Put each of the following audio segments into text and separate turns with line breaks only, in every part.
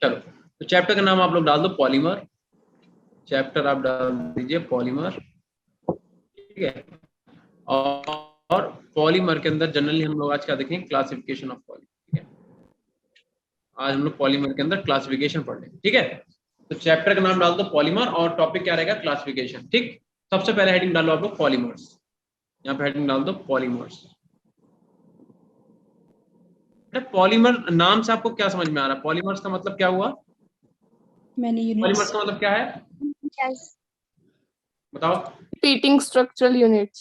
चलो, तो चैप्टर का नाम आप लोग डाल दो पॉलीमर। चैप्टर आप डाल दीजिए पॉलीमर, ठीक है। और पॉलीमर के अंदर जनरली हम लोग आज क्या देखेंगे, क्लासिफिकेशन ऑफ पॉलीमर, ठीक है। आज हम लोग पॉलीमर के अंदर क्लासिफिकेशन पढ़ लेंगे, ठीक है। तो चैप्टर का नाम डाल दो पॉलीमर और टॉपिक क्या रहेगा, क्लासिफिकेशन, ठीक। सबसे पहले हेडिंग डालो आप लोग पॉलीमर्स, यहाँ पे हेडिंग डाल दो पॉलीमर्स। पॉलीमर नाम से आपको क्या समझ में आ रहा है, पॉलीमर्स का मतलब क्या हुआ, पॉलीमर्स का मतलब क्या है, बताओ।
repeating structural units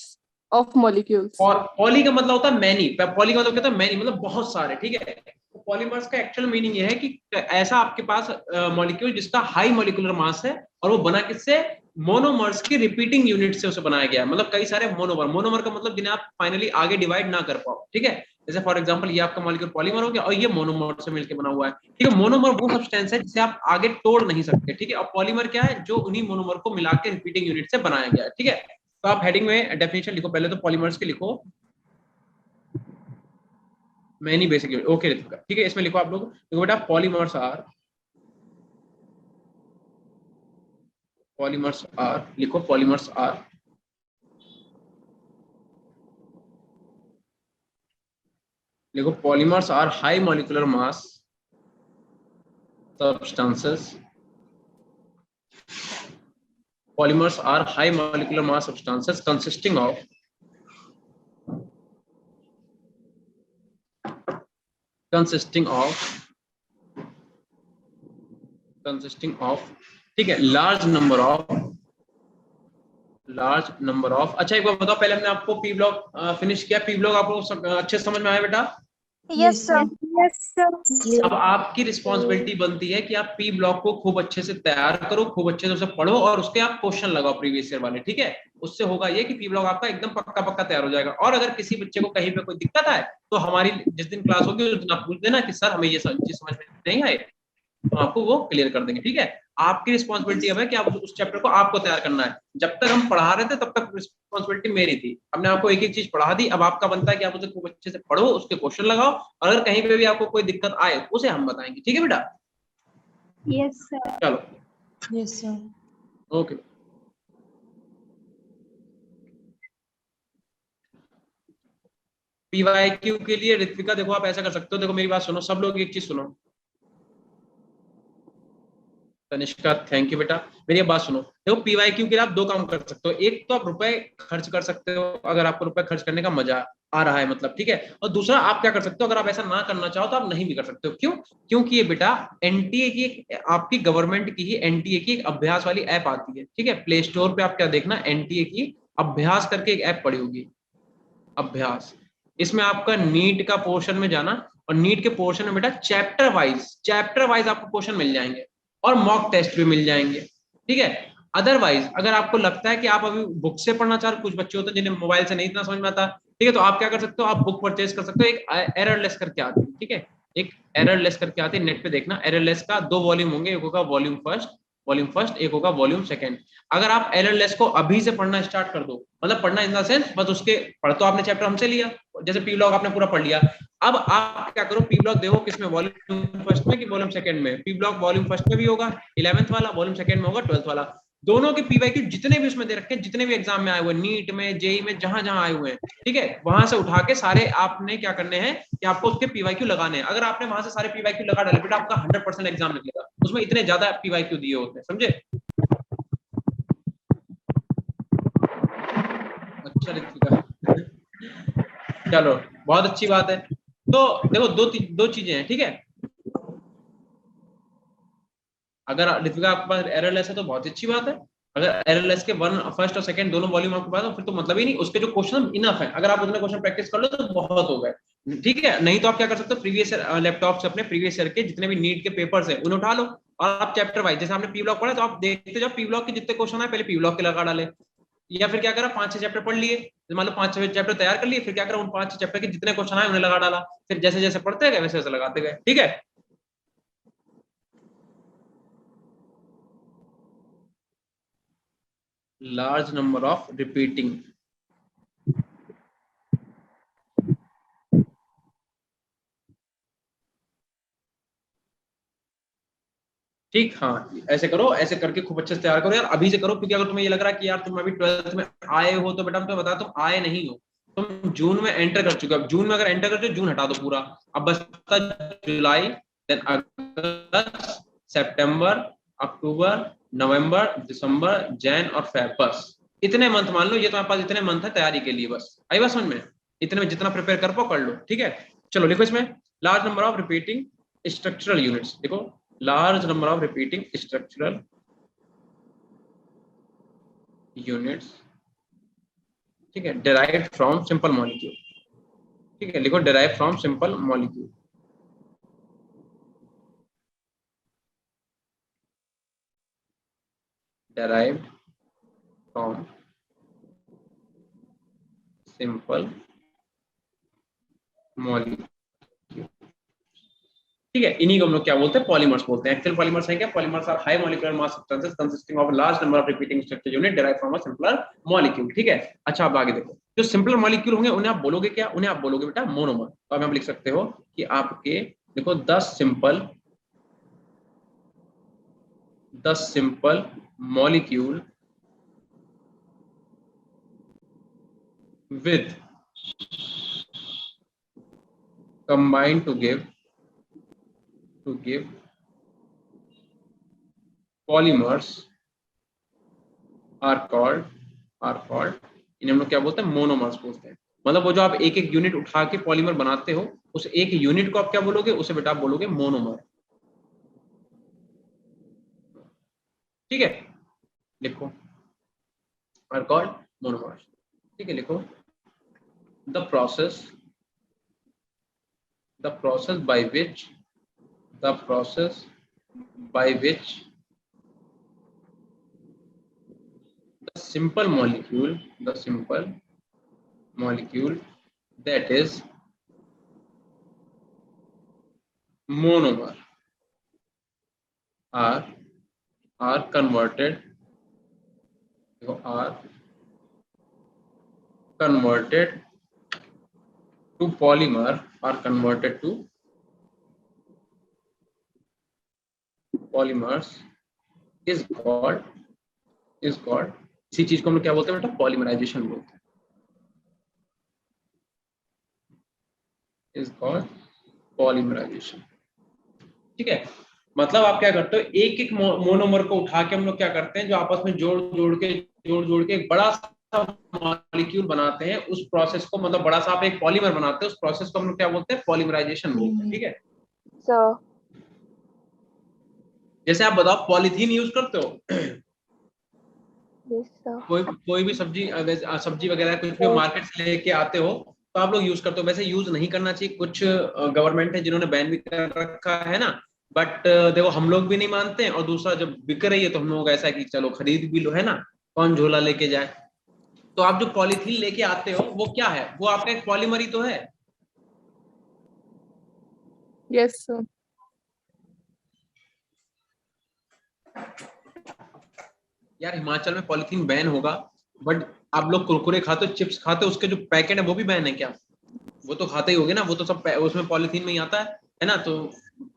of molecules.
और पॉली का मतलब होता है मैनी, पॉली का मतलब क्या होता है, मैनी मतलब बहुत सारे, ठीक है। तो पॉलीमर्स का एक्चुअल मीनिंग ये है कि ऐसा आपके पास मॉलिक्यूल जिसका हाई मॉलिक्यूलर मास है और वो बना किससे, मोनोमर्स की रिपीटिंग यूनिट से उसे बनाया गया है। मतलब कई सारे मोनोमर, मोनोमर का मतलब जिन्हें आप फाइनली आगे डिवाइड ना कर पाओ, ठीक है। जैसे फॉर एग्जांपल ये आपका मॉलिक्यूल पॉलीमर हो गया और ये मोनोमर से मिलकर बना हुआ है, ठीक है। मोनोमर वो सब्सटेंस है जिसे आप आगे तोड़ नहीं सकते, ठीक है। और पॉलीमर क्या है, जो उन्हीं मोनोमर को मिला के रिपीटिंग यूनिट से बनाया गया है, ठीक है। तो आप हेडिंग में डेफिनेशन लिखो, पहले तो पॉलीमर्स के लिखो many basic unit, okay Ritika, ठीक है। इसमें लिखो आप लोग, देखो बेटा पॉलीमर्स आर, पॉलीमर्स आर लिखो, पॉलीमर्स आर, लिखो polymers are high molecular mass substances, polymers are high molecular mass substances consisting of, ठीक है, लार्ज नंबर ऑफ। अच्छा एक बार बताओ, पहले हमने आपको पी ब्लॉक फिनिश किया, पी ब्लॉक आपको अच्छे समझ में आया बेटा?
Yes sir. Yes sir.
अब आपकी रिस्पॉन्सिबिलिटी बनती है कि आप पी ब्लॉक को खूब अच्छे से तैयार करो, खूब अच्छे से उसे पढ़ो और उसके आप क्वेश्चन लगाओ प्रीवियस ईयर वाले, ठीक है। उससे होगा ये कि पी ब्लॉक आपका एकदम पक्का पक्का तैयार हो जाएगा। और अगर किसी बच्चे को कहीं पे कोई दिक्कत आए तो हमारी जिस दिन क्लास होगी उस दिन आप पूछ देना कि सर हमें ये चीज समझ में नहीं आए, तो आपको वो क्लियर कर देंगे, ठीक है। आपकी रिस्पॉन्सिबिलिटी अब है कि आप उस चैप्टर को आपको तैयार करना है। जब तक हम पढ़ा रहे थे तब तक रिस्पॉन्सिबिलिटी मेरी थी, हमने आपको एक एक चीज पढ़ा दी, अब आपका बनता है कि आप उसे खूब अच्छे से पढ़ो, उसके क्वेश्चन लगाओ, और अगर कहीं पे भी आपको कोई दिक्कत आए उसे हम बताएंगे, ठीक है बेटा।
Yes sir.
चलो,
यस सर।
ओके। पीवाईक्यू के लिए ऋत्विका देखो आप ऐसा कर सकते हो, देखो मेरी बात सुनो, सब लोग एक चीज सुनो। तनिष्का थैंक यू बेटा, मेरी बात सुनो, देखो पीवाईक्यू के लिए आप दो काम कर सकते हो। एक तो आप रुपए खर्च कर सकते हो अगर आपको रुपए खर्च करने का मजा आ रहा है, मतलब, ठीक है। और दूसरा आप क्या कर सकते हो, अगर आप ऐसा ना करना चाहो तो आप नहीं भी कर सकते हो। क्यों? क्योंकि ये बेटा एनटीए की, आपकी गवर्नमेंट की ही एनटीए की एक अभ्यास वाली ऐप आती है, ठीक है। प्ले स्टोर पे आप क्या देखना, एनटीए की अभ्यास करके एक ऐप पड़ी होगी, अभ्यास। इसमें आपका नीट का पोर्शन में जाना और नीट के पोर्शन में बेटा चैप्टर वाइज आपको क्वेश्चन मिल जाएंगे और मॉक टेस्ट भी मिल जाएंगे, ठीक है। अदरवाइज अगर आपको लगता है कि आप अभी बुक से पढ़ना चाह रहे, कुछ बच्चे होते हैं जिन्हें मोबाइल से नहीं इतना समझ में आता, ठीक है, तो आप क्या कर सकते हो, आप बुक परचेज कर सकते हो, एक एररलेस करके आती है, ठीक है। एक एररलेस करके आती है, नेट पे देखना, एररलेस का 2 वॉल्यूम होंगे, एक होगा वॉल्यूम फर्स्ट, एक होगा वॉल्यूम सेकंड। अगर आप एररलेस को अभी से पढ़ना स्टार्ट कर दो, मतलब पढ़ना इन द सेंस, बस उसके पढ़ तो आपने चैप्टर हमसे लिया, जैसे पी ब्लॉक आपने पूरा पढ़ लिया, अब आप क्या करो, पी ब्लॉक देखो किसमें, वॉल्यूम फर्स्ट में कि वॉल्यूम सेकंड में। पी ब्लॉक वॉल्यूम फर्स्ट में भी होगा 11th वाला, वॉल्यूम सेकंड में होगा 12th वाला। दोनों के पीवाईक्यू जितने भी उसमें दे रखे हैं, जितने भी एग्जाम में आए हुए, नीट में, जेई में, जहां जहां आए हुए हैं, ठीक है, वहां से उठा के सारे आपने क्या करने हैं कि आपको उसके पीवाईक्यू लगाने हैं। अगर आपने वहां से सारे पीवाईक्यू लगा डाले बेटा, आपका 100% एग्जाम निकलेगा, उसमें इतने ज्यादा पीवाईक्यू दिए होते हैं, समझे। अच्छा ऋतिका चलो बहुत अच्छी बात है। तो देखो दो चीजें हैं, ठीक है। अगर ऋतिका आपके पास एररलेस है तो बहुत अच्छी बात है। अगर एररलेस के फर्स्ट और सेकंड दोनों वॉल्यूम आपके पास हो फिर तो मतलब ही नहीं, उसके जो क्वेश्चन इनफ है, अगर आप उतने क्वेश्चन प्रैक्टिस कर लो तो बहुत हो गए, ठीक है। नहीं तो आप क्या कर सकते हो, प्रीवियस लैपटॉप से अपने प्रीवियस ईयर के जितने भी नीट के पेपर्स हैं उन्हें उठा लो और आप चैप्टर वाइज, जैसे आपने पी ब्लॉक पढ़ा तो आप देखते जाओ पी ब्लॉक के जितने क्वेश्चन आए पहले पी ब्लॉक के लगा डाले, या फिर क्या करा 5-6 चैप्टर पढ़ लिए, मान लो 5-6 चैप्टर तैयार कर लिए, फिर क्या करा उन 5-6 चैप्टर के जितने क्वेश्चन आए उन्हें लगा डाला, फिर जैसे जैसे पढ़ते गए वैसे वैसे लगाते गए, ठीक है। लार्ज नंबर ऑफ रिपीटिंग, ठीक, हाँ ऐसे करो, ऐसे करके खूब अच्छे से तैयार करो यार, अभी से करो, क्योंकि अगर तुम्हें ये लग रहा है कि यार तुम अभी 12th में आए हो, तो बेटा मैं तुम्हें बता, तुम आए नहीं हो, तुम जून में एंटर कर चुके हो। अब जून में अगर एंटर करते हो, जून हटा दो पूरा, अब बचता जुलाई, देन अगस्त, सितंबर, अक्टूबर, नवंबर, दिसंबर, जैन और फेब, बस इतने मंथ मान लो, ये तुम्हारे पास इतने मंथ है तैयारी के लिए, बस आई बात समझ में, इतने में जितना प्रिपेयर कर पाओ कर लो, ठीक है। चलो लिखो इसमें, large number of repeating structural units, देखो large number of repeating structural units, ठीक है, derived from simple molecule, ठीक है, लिखो derived from simple molecule, derived from simple molecule, ठीक है, इन्हीं को हम लोग क्या बोलते हैं, पॉलीमर्स बोलते हैं। एक्चुअल पॉलीमर्स है क्या, polymers are high molecular mass substances consisting of large number of repeating structure unit derived from a simpler molecule, ठीक है। अच्छा अब आगे देखो, जो सिंपल मॉलिक्यूल होंगे उन्हें आप बोलोगे क्या, उन्हें आप बोलोगे बेटा मोनोमर। तो आप लिख सकते हो कि आपके देखो 10 simple molecule with combined to give polymers are called इन्हें हम लोग क्या बोलते हैं, मोनोमर्स बोलते हैं। मतलब वो जो आप एक एक यूनिट उठा के पॉलीमर बनाते हो, उस एक यूनिट को आप क्या बोलोगे, उसे बेटा आप बोलोगे मोनोमर, ठीक है। लिखो आर कॉल्ड मोनोमर्स, ठीक है। लिखो the process by which the process by which the simple molecule that is monomer are converted to polymer, are converted to polymers is called इसी चीज को हम लोग क्या बोलते हैं बेटा, पॉलीमराइजेशन बोलते हैं, is called पॉलीमराइजेशन, ठीक है। मतलब आप क्या करते हो, एक एक मोनोमर को उठा के हम लोग क्या करते हैं, जो आपस में जोड़ जोड़ के एक बड़ा सा मॉलिक्यूल बनाते हैं, उस प्रोसेस को, मतलब बड़ा सा आप एक पॉलीमर बनाते हैं, उस प्रोसेस को हम लोग क्या बोलते हैं, पॉलीमराइजेशन बोलते हैं, ठीक है।
सर
जैसे आप बताओ, पॉलीथीन यूज करते हो,
यस सर,
कोई भी सब्जी वगैरह कुछ भी मार्केट से लेके आते हो, तो आप लोग यूज करते हो। वैसे यूज नहीं करना चाहिए, कुछ गवर्नमेंट है जिन्होंने बैन भी कर रखा है ना, बट देखो हम लोग भी नहीं मानते हैं, और दूसरा जब बिक रही है तो हम लोग ऐसा है कि चलो खरीद भी लो, है ना, कौन झोला लेके जाए। तो आप जो पॉलीथीन लेके आते हो वो क्या है, वो आपका एक पॉलीमर ही तो है।
यस सर,
यार हिमाचल में पॉलीथीन बैन होगा, बट आप लोग कुरकुरे खाते हो, चिप्स खाते हो, उसके जो पैकेट है वो भी बैन है क्या, वो तो खाते ही होगे ना, वो तो सब उसमें पॉलीथीन में ही आता है ना। तो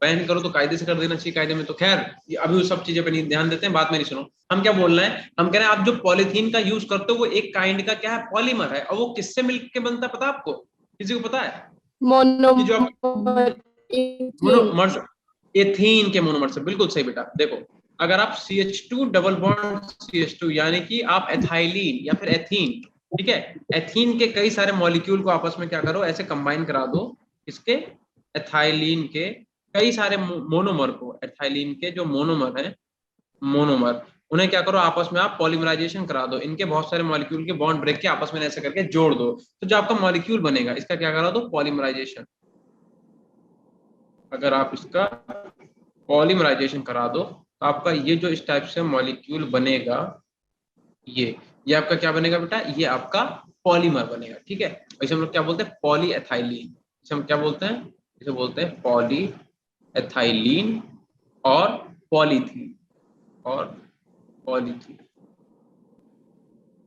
बैन करो तो कायदे से कर देना चाहिए, कायदे में तो खैर अभी उस सब चीजों पे नहीं ध्यान देते हैं, बात मेरी सुनो। हम क्या बोल रहे हैं, हम कह रहे हैं आप जो पॉलीथीन का यूज करते हो वो एक काइंड का क्या है, पॉलीमर है, और वो किससे मिलके बनता है पता है आपको, किसी को पता है कि जो आप
मोनोमर
मोनोमर्स, एथीन के मोनोमर से, बिल्कुल सही बेटा। देखो अगर आप CH2 डबल बॉन्ड CH2 यानी कि आप एथाइलिन या फिर एथीन, ठीक है, एथीन के कई सारे मॉलिक्यूल को आपस में क्या करो, ऐसे कंबाइन करा दो, इसके एथाइलिन के कई सारे मोनोमर को, एथाइलिन के जो मोनोमर है, मोनोमर, उन्हें क्या करो, आपस में आप पॉलीमराइजेशन करा दो, इनके बहुत सारे मॉलिक्यूल के बॉन्ड ब्रेक के आपस में ऐसे करके जोड़ दो, तो जो आपका मॉलिक्यूल बनेगा इसका क्या करा दो, पॉलीमराइजेशन। अगर आप इसका पॉलीमराइजेशन करा दो तो आपका ये जो इस टाइप से मॉलिक्यूल बनेगा, ये आपका क्या बनेगा बेटा, ये आपका पॉलीमर बनेगा, ठीक है। इसे हम लोग क्या बोलते हैं, पॉली एथाइलिन, इसे हम क्या बोलते हैं, इसे बोलते हैं पॉली एथाइलिन और पॉलीथीन, और पॉलीथीन,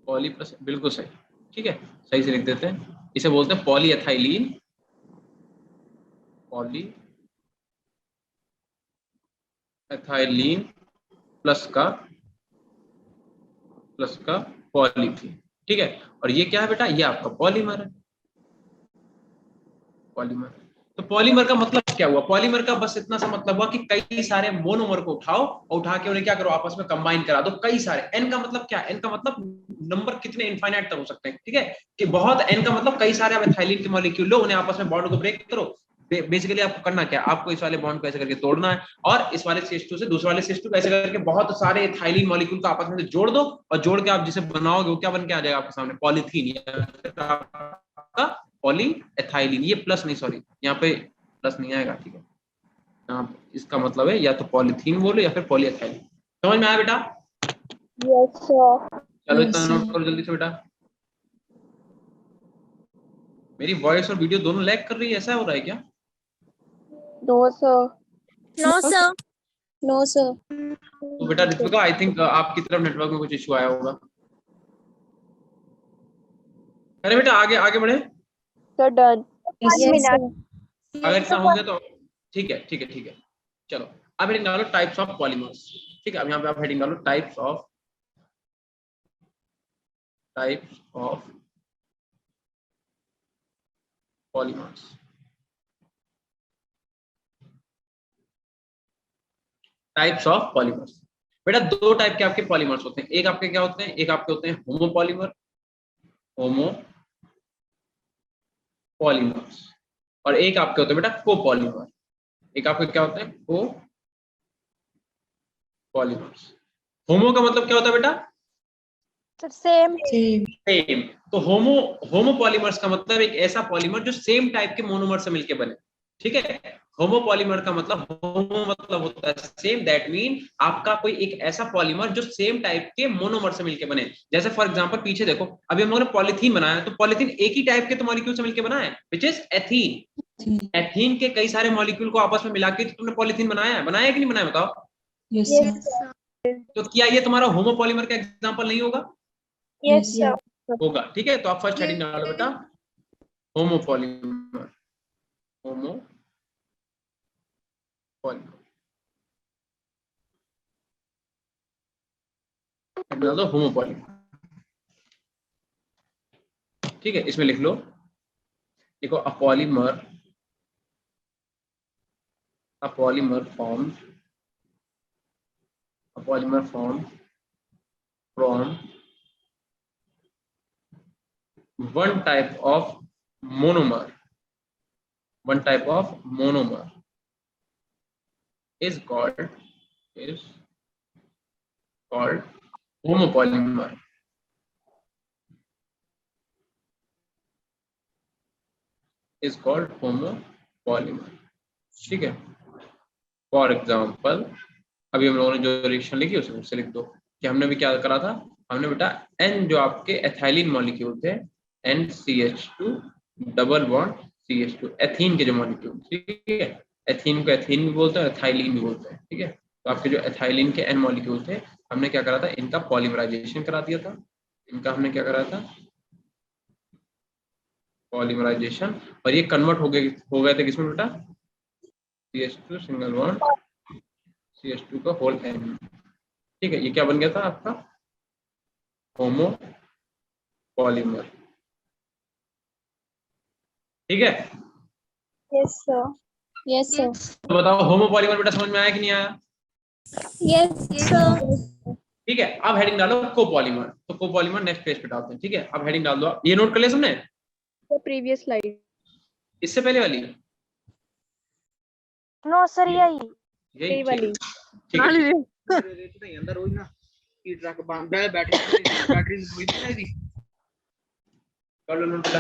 पॉली प्लस, बिल्कुल सही, ठीक है, सही से लिख देते हैं, इसे बोलते हैं poly ethylene, poly ethylene plus का पॉलीथीन, ठीक है। और ये क्या है बेटा, ये आपका पॉलीमर है, पॉलीमर। तो पॉलीमर का मतलब क्या हुआ, पॉलीमर का बस इतना सा मतलब हुआ कि कई सारे मोनोमर को उठाओ और उठा के उन्हें क्या करो, आपस में कंबाइन करा दो, कई सारे। एन का मतलब क्या, एन का मतलब नंबर कितने इनफाइनाइट तक हो सकते हैं, ठीक है, कि बहुत। एन का मतलब कई सारे आप एथाइलिन के मॉलिक्यूल लो, उन्हें आपस में बॉन्ड को ब्रेक करो। बेसिकली आपको करना क्या, आपको इस वाले बॉन्ड को ऐसे करके तोड़ना है, और इस वाले CH2 से दूसरे वाले CH2 को ऐसे करके बहुत सारे एथाइलिन मॉलिक्यूल को आपस में जोड़ दो, और जोड़ के आप जिसे बनाओगे वो क्या बन के आ जाएगा आपके सामने, पॉलीथीन या पॉली एथाइलिन। ये प्लस नहीं, सॉरी, यहाँ पे प्लस नहीं आएगा, ठीक है। यहाँ इसका मतलब है या तो पॉलीथीन बोलो या फिर पॉली एथाइलिन। समझ में आया बेटा?
Yes, sir.
चलो
Yes,
इतना
sir.
नोट करो जल्दी से बेटा। मेरी वॉइस और वीडियो दोनों लैग कर रही है, ऐसा हो रहा है क्या?
No, sir.
No, sir. No, sir.
तो बेटा ऋत्विका, आई थिंक आपकी तरफ नेटवर्क में कुछ इशू आया होगा। अरे बेटा आगे आगे बढ़े।
Sir, done.
Yes, sir.
अगर इतना हो गया तो ठीक है, ठीक है, ठीक है। चलो अब हेडिंग डालो टाइप्स ऑफ पॉलीमर्स, ठीक है। अब यहाँ पे आप हेडिंग डालो types of polymers. Types of polymers, बेटा दो टाइप के आपके पॉलीमर्स होते हैं। एक आपके क्या होते हैं, एक आपके होते हैं होमोपॉलीमर, होमोपॉलीमर्स, और एक आपके होते हैं बेटा कोपॉलीमर। एक आपके क्या होते हैं, कोपॉलीमर्स। होमो का मतलब क्या होता है बेटा,
Same.
सेम। तो होमोपॉलीमर्स का मतलब एक ऐसा पॉलीमर जो सेम टाइप के मोनोमर से मिलके बने, ठीक है। होमोपॉलीमर का मतलब, होमो मतलब होता है सेम, दैट मीन आपका कोई एक ऐसा पॉलीमर जो सेम टाइप के मोनोमर से मिलके बने। जैसे फॉर एग्जांपल पीछे देखो, अभी हम लोगों ने पॉलीथीन बनाया, तो पॉलीथीन एक ही टाइप के तो मॉलिक्यूल से मिलके बना है, विच इज एथीन। एथीन के कई सारे मॉलिक्यूल को आपस में मिला के तुमने पॉलीथीन बनाया कि नहीं बनाया, बताओ।
Yes, sir.
तो क्या ये तुम्हारा होमोपॉलीमर का एग्जांपल नहीं होगा?
Yes, sir.
होगा, ठीक है। तो आप फर्स्ट हेडिंग डालो बेटा होमोपॉलीमर, होमोपॉलीमर, ठीक है। इसमें लिख लो, देखो अ polymer form from one type of monomer is called homopolymer, ठीक है। फॉर एग्जाम्पल अभी हम लोगों ने जो रिएक्शन लिखी उसमें से लिख दो कि हमने भी क्या करा था, हमने बेटा N जो आपके एथाइलिन मॉलिक्यूल थे, NCH2 double bond CH2, ethene के जो मॉलिक्यूल, ठीक है। एथीन को एथीन भी बोलते हैं, एथाइलिन भी बोलते हैं, ठीक है। तो आपके जो एथाइलिन के N मॉलिक्यूल थे, हमने क्या करा था, इनका पॉलीमराइजेशन करा दिया था। इनका हमने क्या करा था, पॉलीमराइजेशन, और ये कन्वर्ट हो गए थे किसमें बेटा, CH2 सिंगल बॉन्ड CH2 का होल N, ठीक है। ये क्या बन गया था आपका, होमोपॉलीमर, ठीक है।
Yes, sir. Yes, sir.
तो बताओ होमोपॉलीमर बेटा समझ में आया कि नहीं आया?
Yes, sir.
ठीक है। अब हेडिंग डालो कोपॉलीमर। तो कोपॉलीमर नेक्स्ट पेज पे डालते हैं, ठीक है। अब हेडिंग डाल दो, ये नोट कर लिया सबने,
The previous slide.
इससे पहले वाली,
No, sir. यही.
यही वाली.
ठीक है।
अंदर रोज ना की ट्रक बैटरी हुई थी ना इसकी।
कर लो नोट बेटा।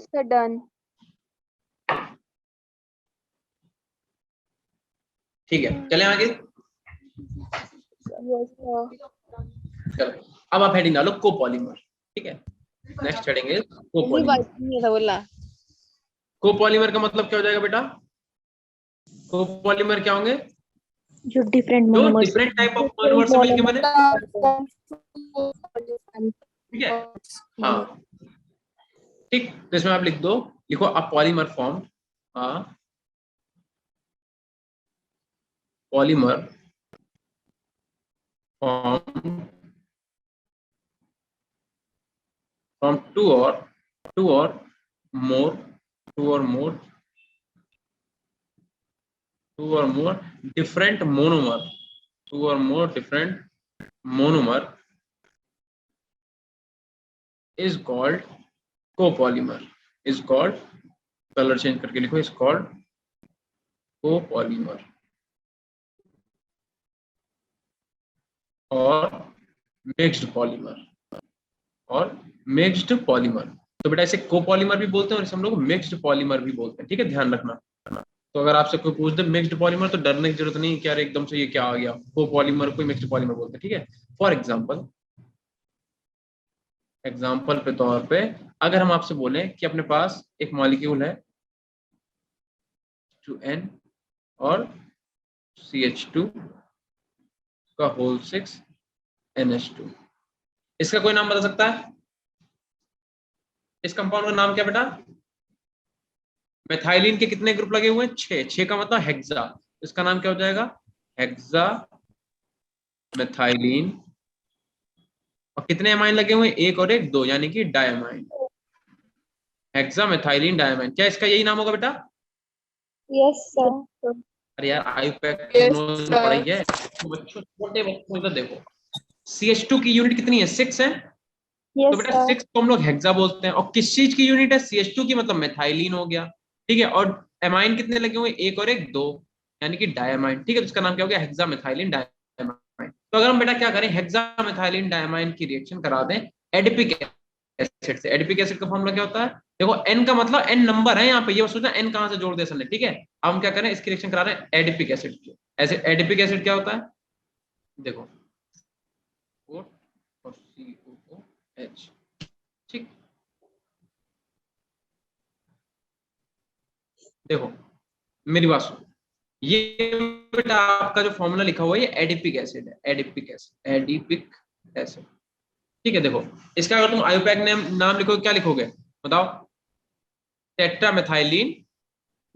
Sir, done.
ठीक है, चले आगे।
Yes, sir.
चलो अब आप हेडिंग डालो कोपॉलीमर, ठीक है। Next heading is copolymer.
नहीं था बोला.
कोपॉलीमर का मतलब क्या हो जाएगा बेटा, कोपॉलीमर क्या होंगे,
जो different
जो
monomers.
Different type of monomer से मिलके बने, ठीक है। हाँ ठीक, तो इसमें आप लिख दो लिखो a polymer form, a polymer form from two or more two or more different monomer, two or more different monomer is called copolymer, is called, colour change करके लिखो, is called copolymer और mixed polymer, और mixed polymer। तो बेटा इसे copolymer भी बोलते हैं और इसे हम लोग मिक्स्ड पॉलीमर भी बोलते हैं, ठीक है, ध्यान रखना। तो अगर आपसे कोई पूछ दे मिक्स्ड पॉलीमर तो डरने की जरूरत नहीं कि यार एकदम से ये क्या आ गया, कोपॉलीमर को मिक्स्ड पॉलीमर बोलते हैं, ठीक है। फॉर एग्जाम्पल पे तौर पे अगर हम आपसे बोलें कि अपने पास एक मॉलिक्यूल है 2N और CH2 का होल 6 NH2, इसका कोई नाम बता सकता है? इस कंपाउंड का नाम क्या बेटा? मेथाइलिन के कितने ग्रुप लगे हुए हैं? 6 का मतलब हेक्सा, इसका नाम क्या हो जाएगा? Hexa methylene. और कितने अमाइन लगे हुए हैं? 1 और 1 2, यानी कि डायमाइन, हेक्सा मेथाइलिन डायमाइन। क्या इसका यही नाम होगा बेटा?
Yes sir.
अरे यार आईयूपैक
Yes,
पढ़ाई
sir.
है तो बच्चों, छोटे बच्चों को देखो CH2 की यूनिट कितनी है? 6 है। तो
यस
बेटा
सर।
6 को हम लोग हेक्सा बोलते हैं। और किस चीज की यूनिट है? CH2 की, मतलब मेथाइलिन हो गया, ठीक है। और एमाइन कितने लगे हुए? 1 और 1 2, यानी कि डायमाइन, ठीक है। तो इसका नाम क्या हो गया? Hexa methylene diamine. तो अगर हम बेटा क्या करें, हेक्सा मेथाइलिन डायमाइन की रिएक्शन करा दें एडिपिक एसिड से। एडिपिक एसिड का फॉर्मूला क्या होता है? देखो एन का मतलब एन नंबर है यहाँ पे, ये सोचना एन कहां से जोड़ दिया सर ने, ठीक है। अब हम क्या करें, इसकी रिएक्शन करा रहे हैं एडिपिक एसिड की। ऐसे एडिपिक एसिड क्या होता है? देखो O और COOH, ठीक। देखो मेरी बात सुनो, ये बेटा आपका जो फॉर्मूला लिखा हुआ है ये एडिपिक एसिड है, एडिपिक एसिड, एडिपिक एसिड, ठीक है। देखो इसका अगर तुम आईयूपैक नाम लिखोगे क्या लिखोगे बताओ? टेट्रामेथाइलिन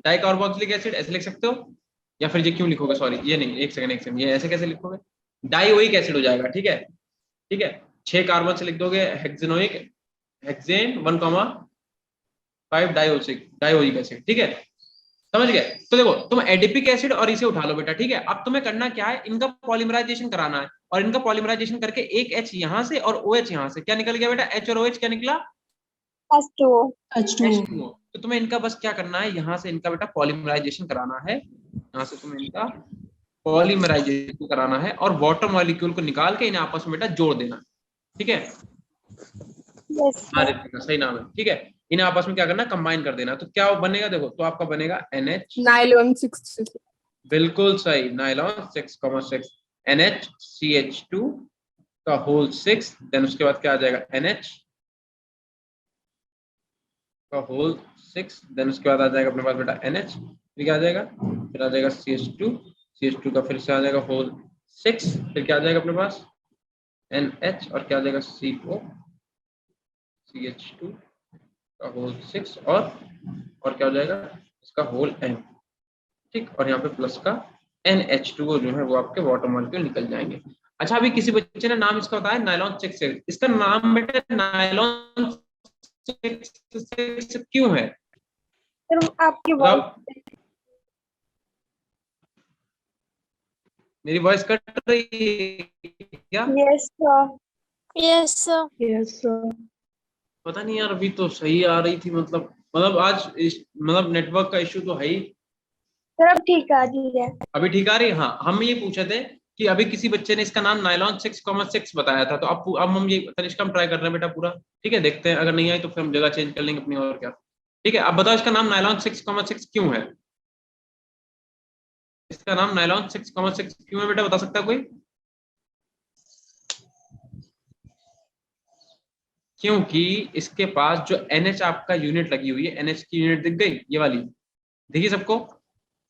डाइकार्बोक्सिलिक एसिड, ऐसे लिख सकते हो। या फिर ये क्यों लिखोगे, सॉरी ये नहीं, एक सेकंड, ये ऐसे कैसे लिखोगे? डाइओइक एसिड हो जाएगा, ठीक है, ठीक है। 6 कार्बन से लिख दोगे हेक्सेनोइक, हेक्सेन 1,5 डाइओइक एसिड, ठीक है, समझ गए। तो देखो तुम एडिपिक एसिड और इसे उठा लो बेटा, ठीक है। अब तुम्हें करना क्या है, इनका पॉलीमराइजेशन कराना है, और इनका पॉलीमराइजेशन करके एक H यहां से और OH यहां से, क्या निकल गया बेटा? H और OH क्या निकला?
H2O।
H2O.
तो तुम्हें इनका बस क्या करना है, यहाँ से इनका बेटा पॉलीमराइजेशन कराना है, यहाँ से तुम्हें इनका पॉलीमराइजेशन कराना है और वाटर मॉलिक्यूल को निकाल के इन्हें आपस में बेटा जोड़ देना है, ठीक है।
Yes sir.
सही नाम है, ठीक है। इन्हें आपस में क्या करना, कंबाइन कर देना। तो क्या बनेगा देखो, तो आपका बनेगा NH,
Nylon 6.
बिल्कुल सही, नाइलॉन 6,6 NHCH2 का होल 6, देन उसके बाद क्या आ जाएगा? NH का होल 6, देन उसके बाद आ जाएगा अपने पास बेटा NH, फिर क्या आ जाएगा? फिर आ जाएगा CH2 का फिर से आ जाएगा होल 6, फिर क्या आ जाएगा अपने पास? NH, और क्या आ जाएगा? CH2 का होल 6, और क्या हो जाएगा? इसका होल N, ठीक। और यहाँ पे प्लस का NH2 जो है वो आपके वाटर मॉलिक्यूल निकल जाएंगे। अच्छा अभी किसी बच्चे ने नाम इसका बताया नायलॉन 6, इसका नाम बेटा नायलॉन 6 क्यों है?
सर आपकी
बताओ,
वॉइस।
मेरी वॉइस कट रही है क्या?
Yes sir. Yes sir.
Yes, sir.
पता नहीं यार, अभी तो सही आ रही थी, मतलब आज मतलब नेटवर्क का इश्यू तो है ही।
सर अब ठीक आ रही है।
अभी ठीक आ रही है? हाँ, हम ये पूछे थे कि अभी किसी बच्चे ने इसका नाम नायलॉन 6,6 बताया था, तो अब हम ये तनिष्का हम ट्राई कर रहे हैं बेटा पूरा, ठीक है। देखते हैं अगर नहीं आई तो फिर हम जगह चेंज कर लेंगे अपनी, और क्या, ठीक है। अब बताओ इसका नाम नायलॉन 6,6 क्यों है? इसका नाम नायलॉन 6,6 क्यों है बेटा, बता सकता है कोई? क्योंकि इसके पास जो NH आपका यूनिट लगी हुई है, NH की यूनिट दिख गई ये वाली, देखिए सबको।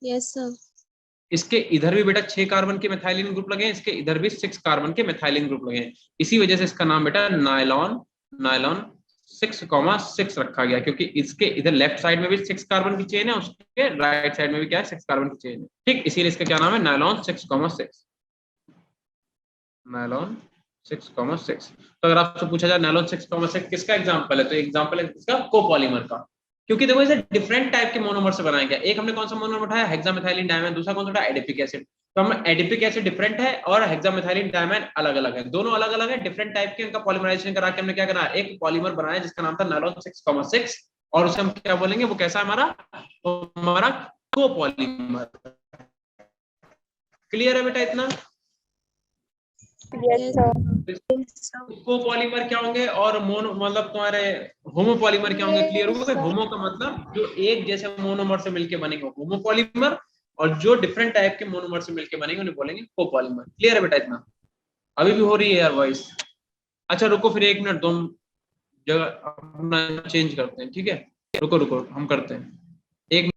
Yes sir.
इसके इधर भी बेटा 6 कार्बन के मेथाइलिन ग्रुप लगे हैं, इसके इधर भी 6 कार्बन के मेथाइलिन ग्रुप लगे हैं, इसी वजह से इसका नाम बेटा नायलॉन 6,6 रखा गया, क्योंकि इसके इधर लेफ्ट साइड में भी 6 कार्बन की चेन है, उसके राइट साइड में भी क्या है, 6 कार्बन की चेन है। ठीक, इसीलिए इसका क्या नाम है, नायलॉन 6,6। नायलॉन 6,6। तो अगर आपसे पूछा जाए नायलॉन 6,6 किसका एग्जांपल है, तो एग्जांपल है इसका कोपॉलीमर का, क्योंकि देखो इसे डिफरेंट टाइप के मोनोमर से बनाया गया। एक हमने कौन सा मोनोमर उठाया, हेक्सामेथाइलिन डायमैन, दूसरा कौन सा उठाया, एडिपिक एसिड। तो हम एडिपिक एसिड डिफरेंट है और हेक्सामेथाइलिन डायमैन अलग अलग है, दोनों अलग अलग है, डिफरेंट टाइप के। उनका पॉलीमराइजेशन करा के हमने क्या करा, एक पॉलीमर बनाया जिसका नाम था नायलॉन 6,6, और उसे हम क्या बोलेंगे, वो कैसा है हमारा, तो हमारा कोपॉलीमर। क्लियर है बेटा इतना?
Yes, sir.
कोपॉलीमर क्या होंगे और मोनो मतलब तुम्हारे होमोपॉलीमर क्या होंगे, क्लियर हुआ? होमो का मतलब जो एक जैसे मोनोमर से मिलके बनेंगे होमोपॉलीमर, और जो डिफरेंट टाइप के मोनोमर से मिलके बनेंगे उन्हें बोलेंगे कोपॉलीमर। क्लियर है बेटा इतना? अभी भी हो रही है यार वॉइस? अच्छा रुको फिर 1 मिनट, तुम जगह अपना चेंज करते हैं, ठीक है? रुको रुको हम करते हैं। एक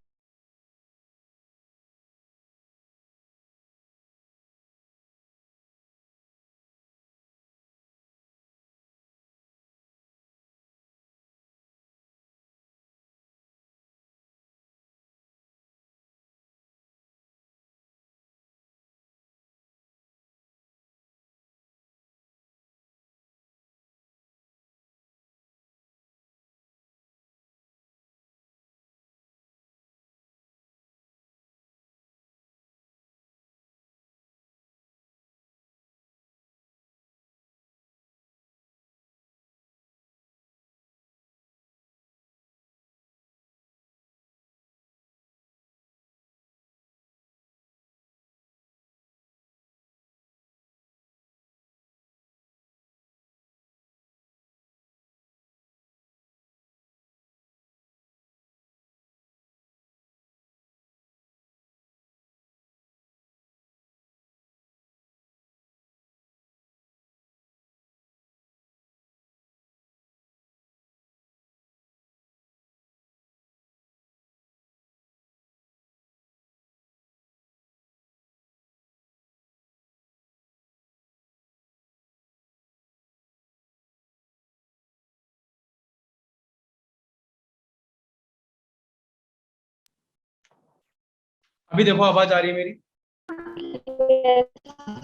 अभी देखो आवाज आ रही है मेरी?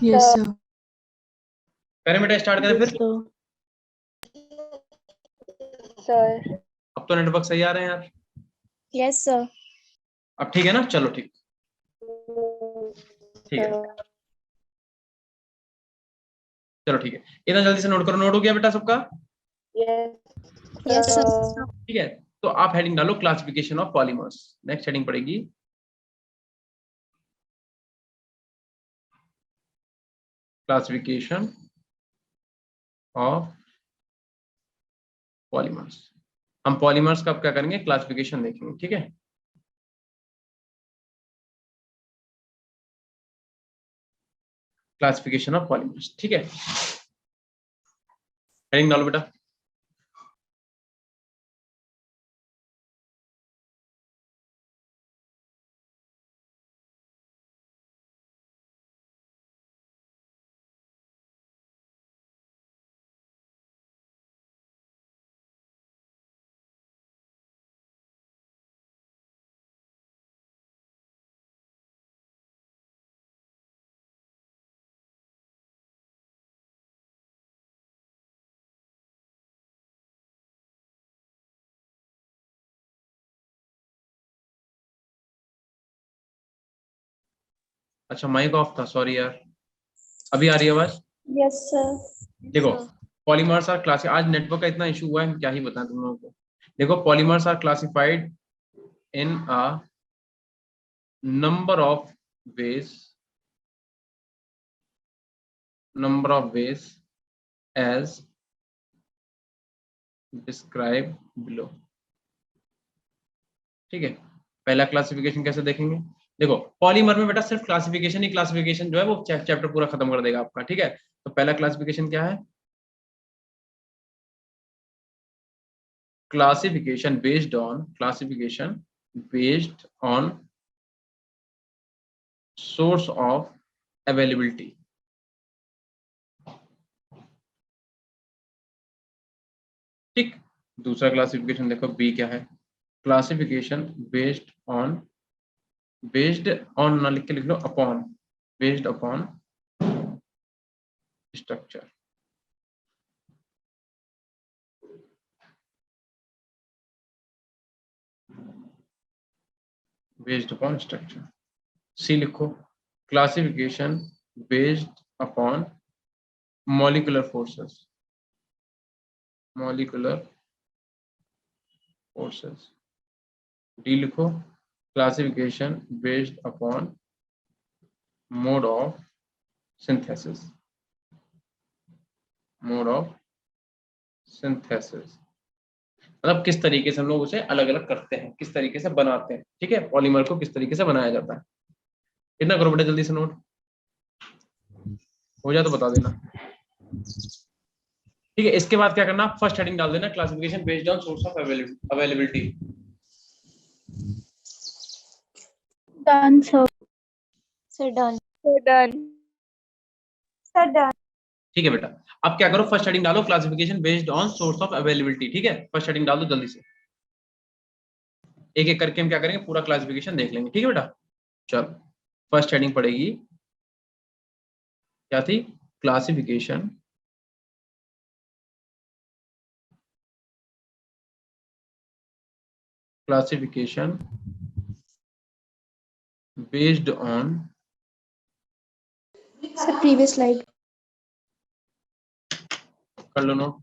Yes, sir.
करें बेटा, स्टार्ट करें फिर?
Sir.
अब तो नेटवर्क सही आ रहे हैं यार?
Yes, sir.
अब ठीक है ना? चलो ठीक, ठीक है, चलो ठीक है। इतना जल्दी से नोट करो। नोट हो गया बेटा सबका?
Yes, sir.
ठीक है, तो आप हेडिंग डालो classification of polymers. Next heading पड़ेगी क्लासिफिकेशन ऑफ पॉलीमर्स। हम पॉलीमर्स का क्या करेंगे, क्लासिफिकेशन देखेंगे, ठीक है? क्लासिफिकेशन ऑफ पॉलीमर्स, ठीक है? हेडिंग डालो बेटा। अच्छा माइक ऑफ था, सॉरी यार। अभी आ रही है आवाज?
Yes, sir.
देखो पॉलीमर्स आर क्लास, आज नेटवर्क का इतना इशू हुआ है, क्या ही बताएं तुम लोगों को। देखो polymers are classified in a number of ways, number of ways as describe below. ठीक है, पहला क्लासिफिकेशन कैसे देखेंगे? देखो पॉलीमर में बेटा सिर्फ क्लासिफिकेशन ही क्लासिफिकेशन जो है वो चैप्टर पूरा खत्म कर देगा आपका, ठीक है? तो पहला क्लासिफिकेशन क्या है? classification based on source of availability। ठीक, दूसरा क्लासिफिकेशन देखो बी क्या है, क्लासिफिकेशन बेस्ड ऑन ना लिख के लिख लो upon, based upon structure. Based upon structure. C लिखो, classification based upon molecular forces, molecular forces. D लिखो, classification based upon mode of synthesis, mode of synthesis, मतलब किस तरीके से हम लोग उसे अलग अलग करते हैं, किस तरीके से बनाते हैं, ठीक है, पॉलीमर को किस तरीके से बनाया जाता है। इतना करो बेटा जल्दी से नोट, हो जाए तो बता देना, ठीक है। इसके बाद क्या करना, फर्स्ट हेडिंग डाल देना, classification based on source of availability.
Done, sir. Sir, done.
Sir, done.
Sir, done.
ठीक है बेटा, अब क्या करो, फर्स्ट हेडिंग डालो, classification based on source of availability, ठीक है, फर्स्ट हेडिंग डाल दो जल्दी से, एक एक करके हम क्या करेंगे, पूरा क्लासिफिकेशन देख लेंगे, ठीक है बेटा। चलो, फर्स्ट हेडिंग पड़ेगी, क्या थी, classification based on,
Sir, previous slide.
कर लो नोट,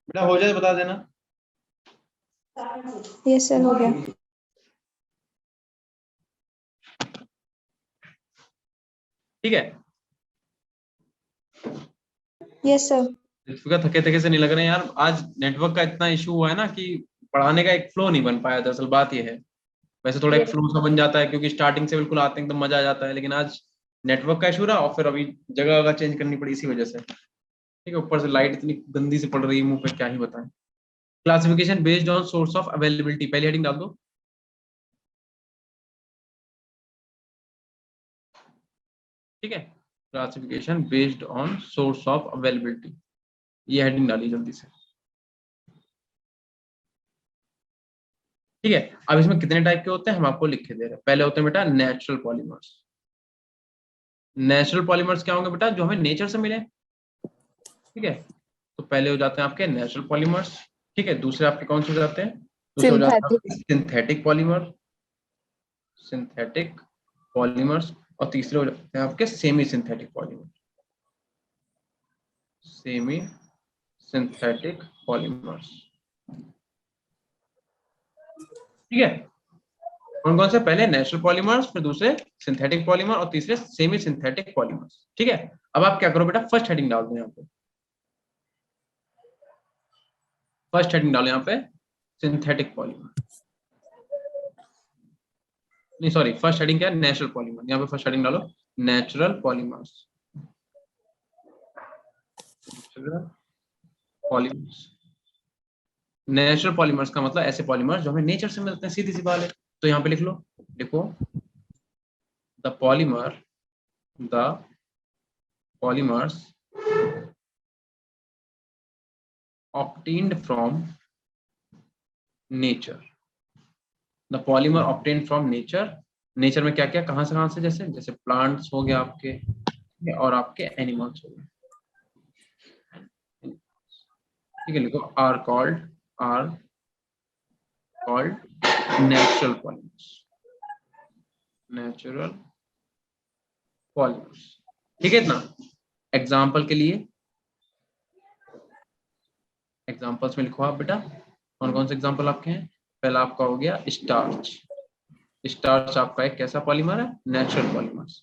बेटा हो जाए तो बता देना।
Yes, sir, हो गया.
ठीक है,
Yes, sir.
इसका थके थके से नहीं लग रहे यार, आज नेटवर्क का इतना इशू हुआ है ना कि पढ़ाने का एक फ्लो नहीं बन पाया, दरअसल बात ये है। वैसे थोड़ा एक फ्लो सा बन जाता है क्योंकि स्टार्टिंग से बिल्कुल आते हैं एकदम मजा आ जाता है, लेकिन आज नेटवर्क का इशू रहा और फिर अभी जगह जगह चेंज करनी पड़ी इसी वजह से, ठीक है। ऊपर से लाइट इतनी गंदी से पड़ रही है मुंह पे, क्या ही बताएं। Classification based on source of availability, पहली हेडिंग डाल दो, ठीक है, classification based on source of availability, ये हेडिंग डाली जल्दी से, ठीक है। अब इसमें कितने टाइप के होते हैं हम आपको लिख के दे रहे हैं। पहले होते हैं बेटा नेचुरल पॉलीमर्स। नेचुरल पॉलीमर्स क्या होंगे बेटा, जो हमें नेचर से मिले, ठीक है। तो पहले हो जाते हैं आपके नेचुरल पॉलीमर्स, ठीक है। दूसरे आपके कौन से हो जाते हैं, दूसरे हो जाते हैं
Synthetic.
आपके सिंथेटिक पॉलीमर, सिंथेटिक पॉलीमर्स, और तीसरे हो जाते हैं आपके semi synthetic polymer, semi synthetic polymers, ठीक है। कौन कौन से, पहले नेचुरल पॉलीमर्स, फिर दूसरे सिंथेटिक पॉलीमर, और तीसरे सेमी सिंथेटिक पॉलीमर्स, ठीक है। अब आप क्या करो बेटा, फर्स्ट हेडिंग डाल दो यहाँ पे, फर्स्ट हेडिंग डालो यहाँ पे सिंथेटिक पॉलीमर, नहीं सॉरी, फर्स्ट हेडिंग क्या है, नेचुरल पॉलीमर, यहाँ पे फर्स्ट हेडिंग डालो natural polymers, polymers. Natural polymers का मतलब ऐसे पॉलीमर्स जो हमें नेचर से मिलते हैं, सीधी सी बात है। तो यहाँ पे लिख लो, देखो, the polymers obtained from nature, the polymer obtain from nature, nature में क्या क्या, कहां से, जैसे जैसे प्लांट्स हो गया आपके, और आपके एनिमल्स हो गए, ठीक है। लिखो are called natural polymers, natural polymers, ठीक है। इतना एग्जाम्पल के लिए, एग्जाम्पल्स में लिखो आप बेटा, कौन कौन से एग्जाम्पल आपके हैं। पहला आपका हो गया स्टार्च, स्टार्च आपका एक कैसा पॉलीमर है, नेचुरल पॉलीमर्स।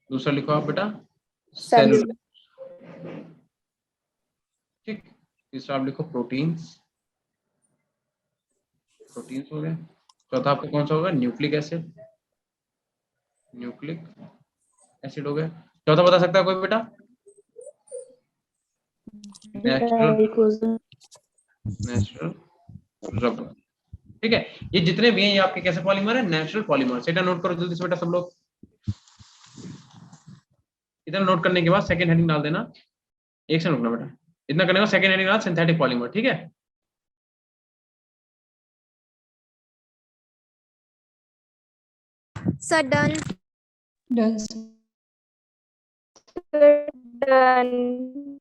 दूसरा लिखो आप बेटा सेलुलोज, ठीक। तीसरा आप लिखो प्रोटीन्स, प्रोटीन्स हो गए। चौथा आपका कौन सा होगा, न्यूक्लिक एसिड, न्यूक्लिक एसिड हो गया। चौथा बता सकता है कोई बेटा, नेचुरल रबर। ठीक है, ये जितने भी हैं ये आपके कैसे पॉलीमर है, नेचुरल पॉलीमर। इधर नोट करो जल्दी से बेटा सब लोग। इधर नोट करने के बाद सेकंड हेडिंग डाल देना। एक से रुकना बेटा, इतना करने का सेकंड हेडिंग डाल सिंथेटिक पॉलीमर। ठीक है,
Sir, done.
Done.
Done.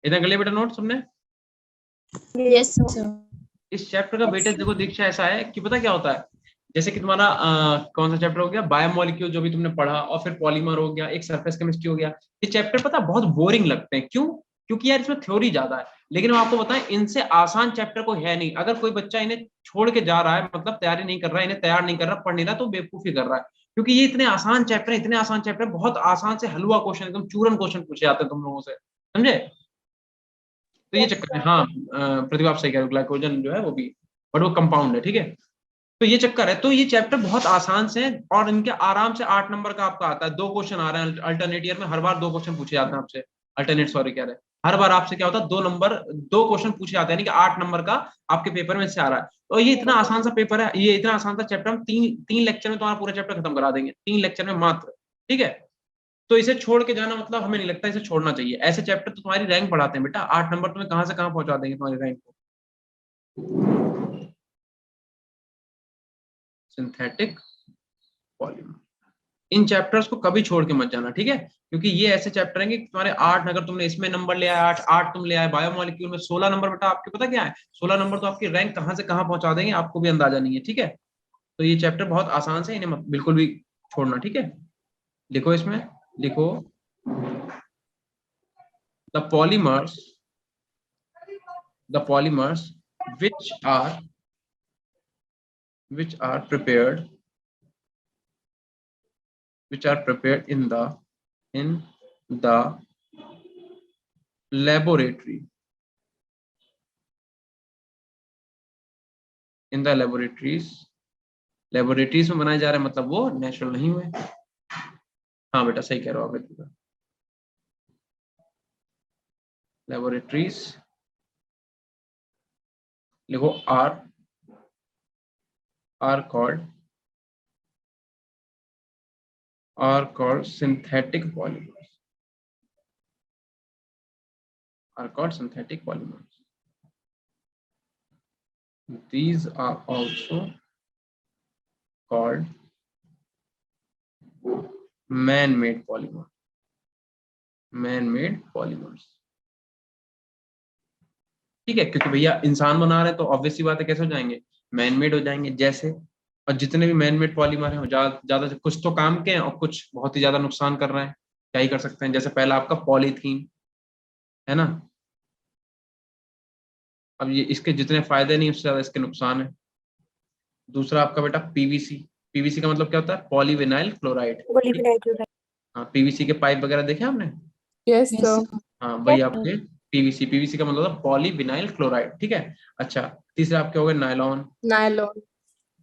इतना कर लिया बेटा नोट सबने।
Yes, sir.
इस चैप्टर का वेटेज देखो दीक्षा ऐसा है कि पता क्या होता है, जैसे कि तुम्हारा कौन सा चैप्टर हो गया, बायोमोलिक्यूल जो भी तुमने पढ़ा, और फिर पॉलीमर हो गया, एक सरफेस केमिस्ट्री हो गया। ये चैप्टर पता बहुत बोरिंग लगते हैं, क्यों? क्योंकि यार इसमें थ्योरी ज्यादा है। लेकिन मैं आपको बताएं, इनसे आसान चैप्टर कोई है नहीं। अगर कोई बच्चा इन्हें छोड़ के जा रहा है, मतलब तैयारी नहीं कर रहा है, इन्हें तैयार नहीं कर रहा, पढ़ नहीं रहा, तो बेवकूफी कर रहा है। क्योंकि ये इतने आसान चैप्टर है, इतने आसान चैप्टर, बहुत आसान से हलवा क्वेश्चन, एकदम चूरन क्वेश्चन पूछे जाते हैं तुम लोगों से, समझे? तो ये चक्कर है। हाँ प्रतिभा आप सही कह रहे हो, ग्लाइकोजन जो है वो भी, बट वो कंपाउंड है। ठीक है, तो ये चक्कर है। तो ये चैप्टर बहुत आसान से है, और इनके आराम से 8 नंबर का आपका आता है। 2 क्वेश्चन आ रहे हैं अल्टरनेट ईयर में, हर बार 2 क्वेश्चन पूछे जाते हैं आपसे। अल्टरनेट सॉरी कह रहे हैं, हर बार आपसे क्या होता है, 2 नंबर 2 क्वेश्चन पूछे जाते हैं, यानी कि 8 नंबर का आपके पेपर में से आ रहा है। तो ये इतना आसान सा पेपर है, ये इतना आसान सा चैप्टर, हम तीन लेक्चर में तुम्हारा पूरा चैप्टर खत्म करा देंगे, 3 लेक्चर में मात्र। ठीक है, तो इसे छोड़ के जाना, मतलब हमें नहीं लगता इसे छोड़ना चाहिए। ऐसे चैप्टर तो तुम्हारी रैंक बढ़ाते हैं बेटा, 8 नंबर तुम्हें कहां से कहां पहुंचा देंगे तुम्हारी रैंक को। सिंथेटिक पॉलीमर, इन चैप्टर्स को कभी छोड़ के मत जाना, ठीक है? क्योंकि ये ऐसे चैप्टर हैं कि तुम्हारे 8, अगर तुमने इसमें नंबर ले आया 8 तुम ले आए, बायोमोलिक्यूल में 16 नंबर, बेटा आपके पता क्या है, 16 नंबर तो आपकी रैंक कहां से कहां पहुंचा देंगे, आपको भी अंदाजा नहीं है। ठीक है, तो ये चैप्टर बहुत आसान से, इन्हें बिल्कुल भी छोड़ना। ठीक है, लिखो इसमें, लिखो the polymers which are prepared in the laboratory, laboratories में बनाए जा रहे हैं, मतलब वो नेचुरल नहीं हुए। हाँ बेटा सही कह रहे हो आप, लेबोरेटरीज लिखो are called synthetic polymers, these are also called man-made polymers। ठीक है, क्योंकि भैया इंसान बना रहे हैं तो ऑब्वियस सी बात है, कैसे हो जाएंगे, मैनमेड हो जाएंगे। जैसे, और जितने भी मैनमेड पॉलीमर हैं ज्यादा कुछ तो काम के हैं और कुछ बहुत ही ज्यादा नुकसान कर रहे हैं, क्या ही कर सकते हैं। जैसे पहला आपका पॉलीथीन है ना, अब ये इसके जितने फायदे नहीं उससे ज्यादा इसके नुकसान है। दूसरा आपका बेटा पीवीसी का मतलब क्या होता है, पॉलीविनाइल क्लोराइड। हाँ, पीवीसी के पाइप वगैरह देखे आपने?
Yes, sir.
हाँ वही आपके पीवीसी का मतलब होता है पॉलीविनाइल क्लोराइड। ठीक है, अच्छा तीसरा आपके हो गए नायलॉन,
Nylon.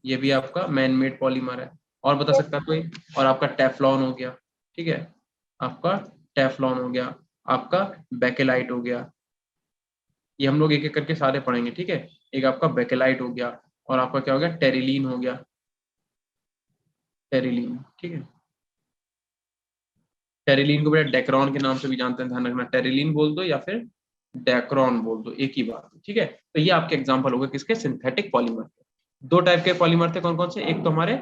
ये भी आपका मैनमेड पॉलीमर है। और बता सकता है कोई? और आपका टेफ्लॉन हो गया, ठीक है, आपका टेफ्लॉन हो गया, आपका बेकेलाइट हो गया। ये हम लोग एक एक करके सारे पढ़ेंगे। ठीक है, एक आपका बेकेलाइट हो गया, और आपका क्या हो गया, टेरिलीन हो गया, टेरिलीन। ठीक है, टेरिलीन को बेटा डेक्रॉन के नाम से भी जानते हैं, ध्यान रखना, टेरिलीन बोल दो या फिर डेक्रॉन बोल दो, एक ही बात है। ठीक है, तो ये आपके एग्जांपल हो गए किसके, सिंथेटिक पॉलीमर। 2 टाइप के पॉलीमर थे, कौन कौन से? एक तो हमारे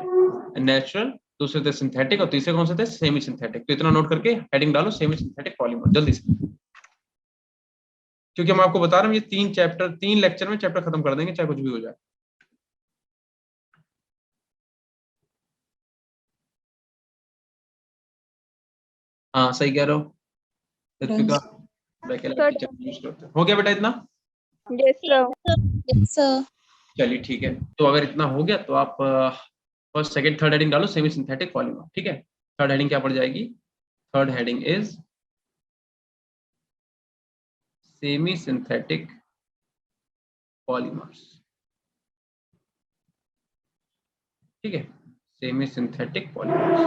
नेचुरल, दूसरे थे सिंथेटिक, और तीसरे कौन से थे, सेमी सिंथेटिक। तो इतना नोट करके हेडिंग डालो, सेमी सिंथेटिक पॉलीमर, जल्दी से, क्योंकि हम आपको बता रहे हैं ये 3 लेक्चर में चैप्टर खत्म कर देंगे, चाहे कुछ भी हो जाए। हाँ सही कह रहे हो ऋत्विका, बेकेलाइट की यूज करते हैं। हो गया बेटा इतना?
Yes, sir.
Yes, sir.
चलिए ठीक है, तो अगर इतना हो गया तो आप फर्स्ट सेकंड थर्ड हेडिंग डालो, सेमी सिंथेटिक पॉलीमर। ठीक है, थर्ड हेडिंग क्या पड़ जाएगी, third heading is semi synthetic polymers. ठीक है, semi synthetic polymers,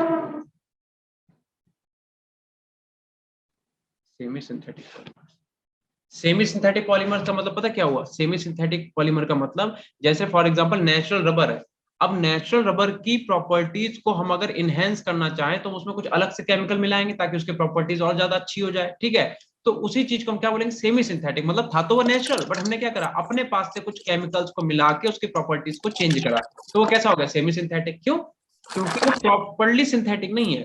semi synthetic polymers. Semi synthetic polymer का मतलब पता क्या हुआ? सेमी सिंथेटिक पॉलीमर का मतलब जैसे फॉर एग्जांपल नेचुरल रबर है। अब नेचुरल रबर की प्रॉपर्टीज को हम अगर इनहेंस करना चाहें तो उसमें कुछ अलग से केमिकल मिलाएंगे ताकि उसकी प्रॉपर्टीज और ज्यादा अच्छी हो जाए। ठीक है, तो उसी चीज को हम क्या बोलेंगे? Semi synthetic. मतलब था तो वो नेचुरल, बट हमने क्या करा? अपने पास से कुछ केमिकल्स को मिला के उसकी प्रॉपर्टीज को चेंज करा, तो वो कैसा हो गया? Semi synthetic. क्यों? क्योंकि वो प्रॉपरली सिंथेटिक नहीं है।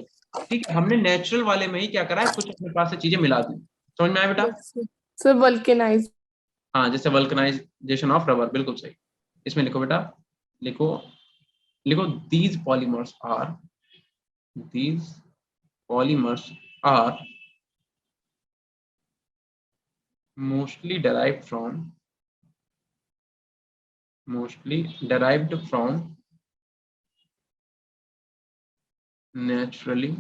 ठीक है, हमने नेचुरल वाले में ही क्या करा है? कुछ अपने पास से चीजें मिला दी। समझ में आया बेटा?
Yes, sir. Sir, vulcanize.
हाँ, जैसे वल्कनाइजेशन ऑफ रबर, बिल्कुल सही। इसमें लिखो बेटा, लिखो लिखो these polymers are mostly derived from naturally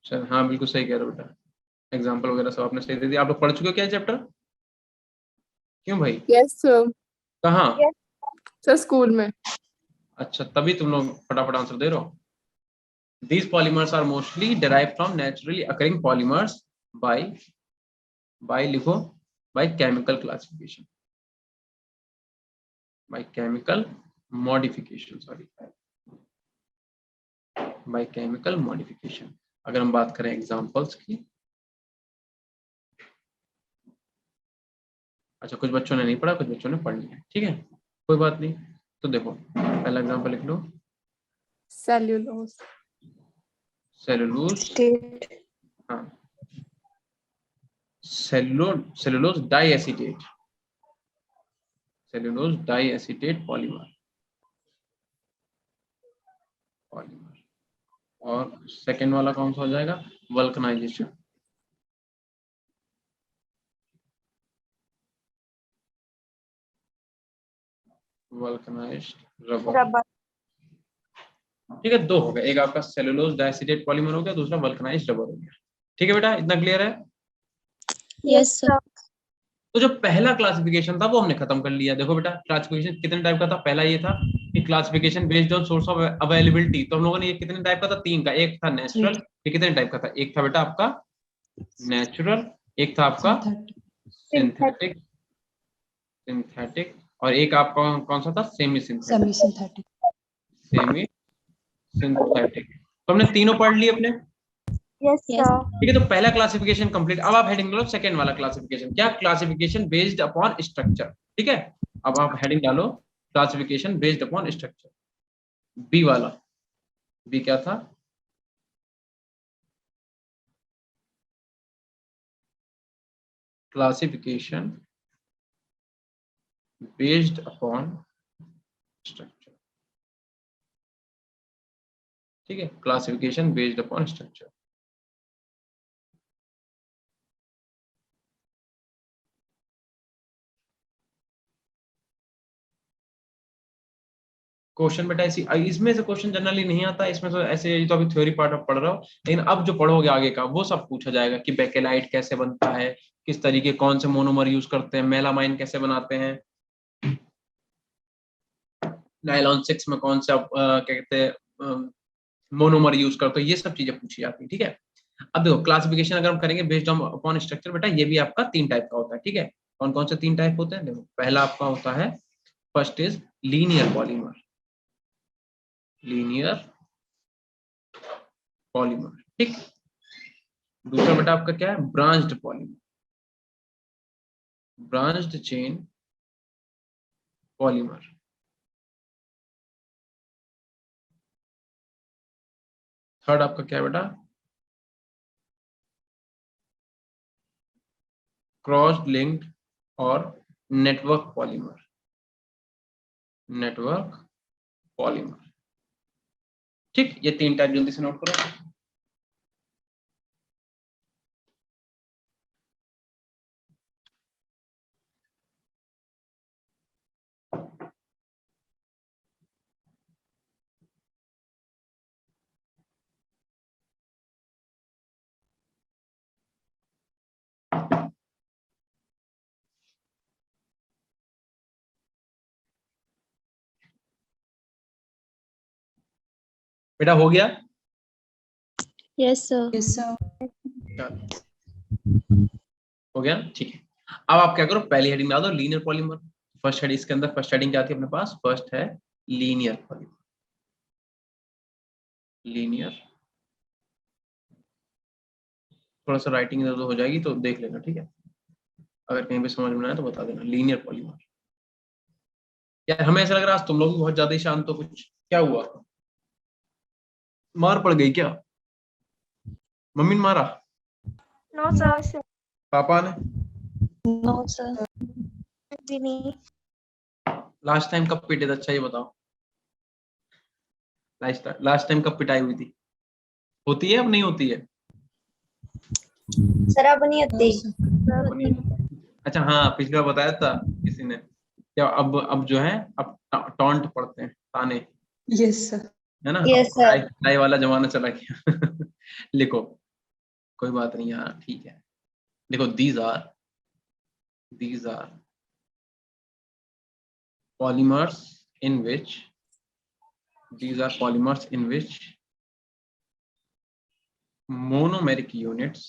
sir. हाँ बिल्कुल सही कह रहे हो बेटा, एग्जाम्पल वगैरह सब आपने सही दे दिया। आप लोग पढ़ चुके हो क्या चैप्टर? क्यों भाई?
Yes, sir.
कहाँ?
Yes.
Sir, school में.
अच्छा, तभी तुम लोग फटाफट आंसर दे रहे हो। These polymers are mostly derived from naturally occurring polymers by लिखो by chemical classification, by chemical modification, sorry, by chemical modification। अगर हम बात करें एग्जांपल्स की, अच्छा कुछ बच्चों ने नहीं पढ़ा, कुछ बच्चों ने पढ़ लिया, ठीक है, कोई बात नहीं। तो देखो पहला एग्जांपल लिख लो,
Cellulose.
सेलुलोज।
State.
हाँ, cellulose diacetate, cellulose diacetate polymer. और सेकेंड वाला कौन सा हो जाएगा? वल्कनाइजेशन। Vulcanized rubber.
Rubber.
ठीक है, दो हो गए, एक आपका सेलुलोज डाइएसिटेट पॉलीमर हो गया, दूसरा वल्कनाइज्ड रबर हो गया। ठीक है बेटा, इतना क्लियर है?
Yes, sir.
तो जो पहला क्लासिफिकेशन था वो हमने खत्म कर लिया। देखो बेटा, क्लासिफिकेशन कितने टाइप का था? पहला ये था कि classification based on source of availability. तो हम लोगों ने ये कितने टाइप का था? तीन का। एक था नेचुरल, ये कितने टाइप का था? एक था बेटा आपका नेचुरल, एक था आपका सिंथेटिक, सिंथेटिक, और एक आपका कौन सा था? Semi synthetic, semi synthetic. तो हमने तीनों पढ़ लिए अपने।
Yes,
Yes.
sir.
ठीक है, तो पहला क्लासिफिकेशन कंप्लीट। अब आप हेडिंग डालो सेकंड वाला क्लासिफिकेशन। क्या? Classification based upon structure. ठीक है, अब आप हेडिंग डालो classification based upon structure. B वाला, बी क्या था? Classification based upon structure. ठीक है, classification based upon structure. Question बेटा ऐसी इसमें से क्वेश्चन जनरली नहीं आता इसमें, तो ऐसे तो अभी थ्योरी पार्ट आप पढ़ रहे हो, लेकिन अब जो पढ़ोगे आगे का वो सब पूछा जाएगा कि बेकेलाइट कैसे बनता है, किस तरीके कौन से मोनोमर यूज करते हैं, मेलामाइन कैसे बनाते हैं, नायलॉन 6 में कौन सा क्या कहते हैं मोनोमर यूज करते हैं, ये सब चीजें पूछी जाती है। ठीक है, अब देखो क्लासिफिकेशन अगर हम करेंगे बेस्ड ऑन अपॉन स्ट्रक्चर, बेटा ये भी आपका तीन टाइप का होता है। ठीक है, कौन कौन से तीन टाइप होते हैं? देखो पहला आपका होता है, first is linear polymer, linear polymer. ठीक, दूसरा बेटा आपका क्या है? Branched polymer, branched chain polymer. Third आपका क्या है बेटा? क्रॉस लिंक्ड और नेटवर्क पॉलीमर, नेटवर्क पॉलीमर। ठीक, ये तीन टाइप जल्दी से नोट करो। बेटा हो गया?
Yes, sir.
Yes, sir.
चलो, हो गया ना? ठीक है। अब आप क्या करो, पहली हेडिंग डाल दो लीनियर पॉलीमर। फर्स्ट हेडिंग, इसके अंदर फर्स्ट हेडिंग क्या आती है अपने पास? फर्स्ट है लीनियर पॉलीमर। लीनियर, थोड़ा सा राइटिंग इधर उधर हो जाएगी तो देख लेना, ठीक है? अगर कहीं पे समझ में ना आए तो बता देना। Linear polymer. यार हमें ऐसा लग रहा है आज तुम लोग भी बहुत ज्यादा ही शांत हो। कुछ क्या हुआ? मार पड़ गई क्या? मम्मी ने मारा?
No, sir.
पापा ने?
No, sir.
नहीं.
लास्ट टाइम कब पीटे थे? अच्छा ये बताओ, लास्ट टाइम कब पिटाई हुई थी? होती है अब नहीं होती है?
सर अब नहीं होती.
अच्छा हाँ, पिछली बार बताया था किसी ने क्या, अब जो है अब टॉन्ट पढ़ते हैं, ताने,
Yes, sir.
है ना?
Yes, sir.
पिटाई वाला जमाना चला गया। लिखो, कोई बात नहीं यार, ठीक है। देखो, these are polymers in which monomeric units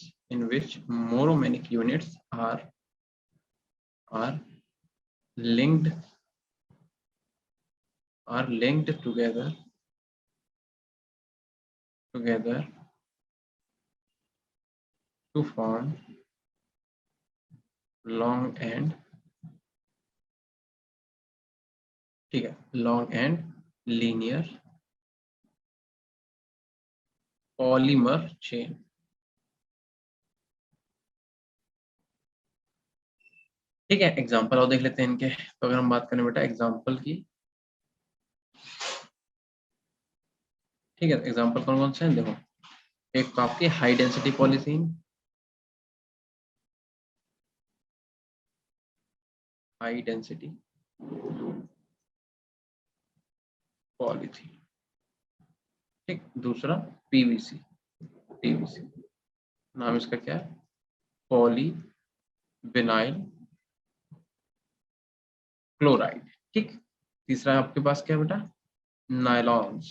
are linked together to form long and, ठीक है, long and linear polymer chain। ठीक है, एग्जाम्पल और देख लेते हैं इनके। तो अगर हम बात करें बेटा एग्जाम्पल की, ठीक है, एग्जाम्पल कौन कौन से हैं देखो। एक तो आपकी high density polythene, high density polythene, ठीक। दूसरा पीवीसी, नाम इसका क्या है? पॉली विनाइल क्लोराइड, ठीक। तीसरा आपके पास क्या है बेटा? नायलॉन्स,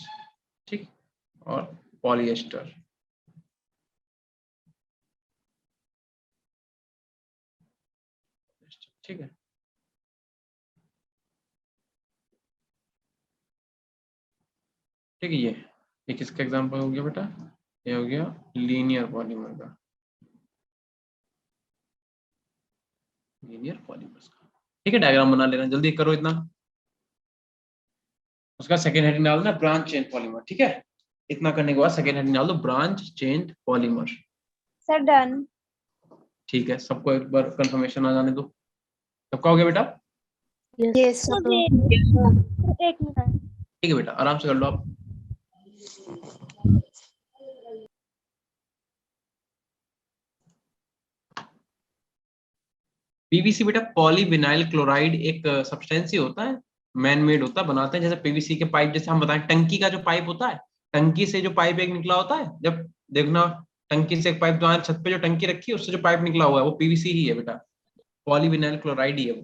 ठीक, और पॉलिएस्टर, ठीक है। ठीक है, ये किसका एग्जांपल हो गया बेटा? ये हो गया लीनियर पॉलीमर का, लीनियर पॉलीमर्स का, ठीक है। डायग्राम बना लेना, जल्दी करो इतना। उसका सेकेंड हेडिंग डाल देना ब्रांच चेन पॉलीमर, ठीक है। इतना करने के बाद सेकेंड हेडिंग डाल दो branch chain polymer.
Sir done.
ठीक है, सबको एक बार कंफर्मेशन आ जाने दो। सबका हो गया बेटा?
Yes, sir. एक मिनट.
ठीक है बेटा, आराम से कर लो आप। पीवीसी बेटा पॉलीविनाइल क्लोराइड एक सब्सटेंस ही होता है, मैन मेड होता है, बनाते हैं। जैसे पीवीसी के पाइप, जैसे हम बताएं टंकी का जो पाइप होता है, टंकी से जो पाइप एक निकला होता है, जब देखना टंकी से एक पाइप, जो छत पे जो टंकी रखी है उससे जो पाइप निकला हुआ है वो पीवीसी ही है बेटा, पॉलीविनाइल क्लोराइड ही है वो।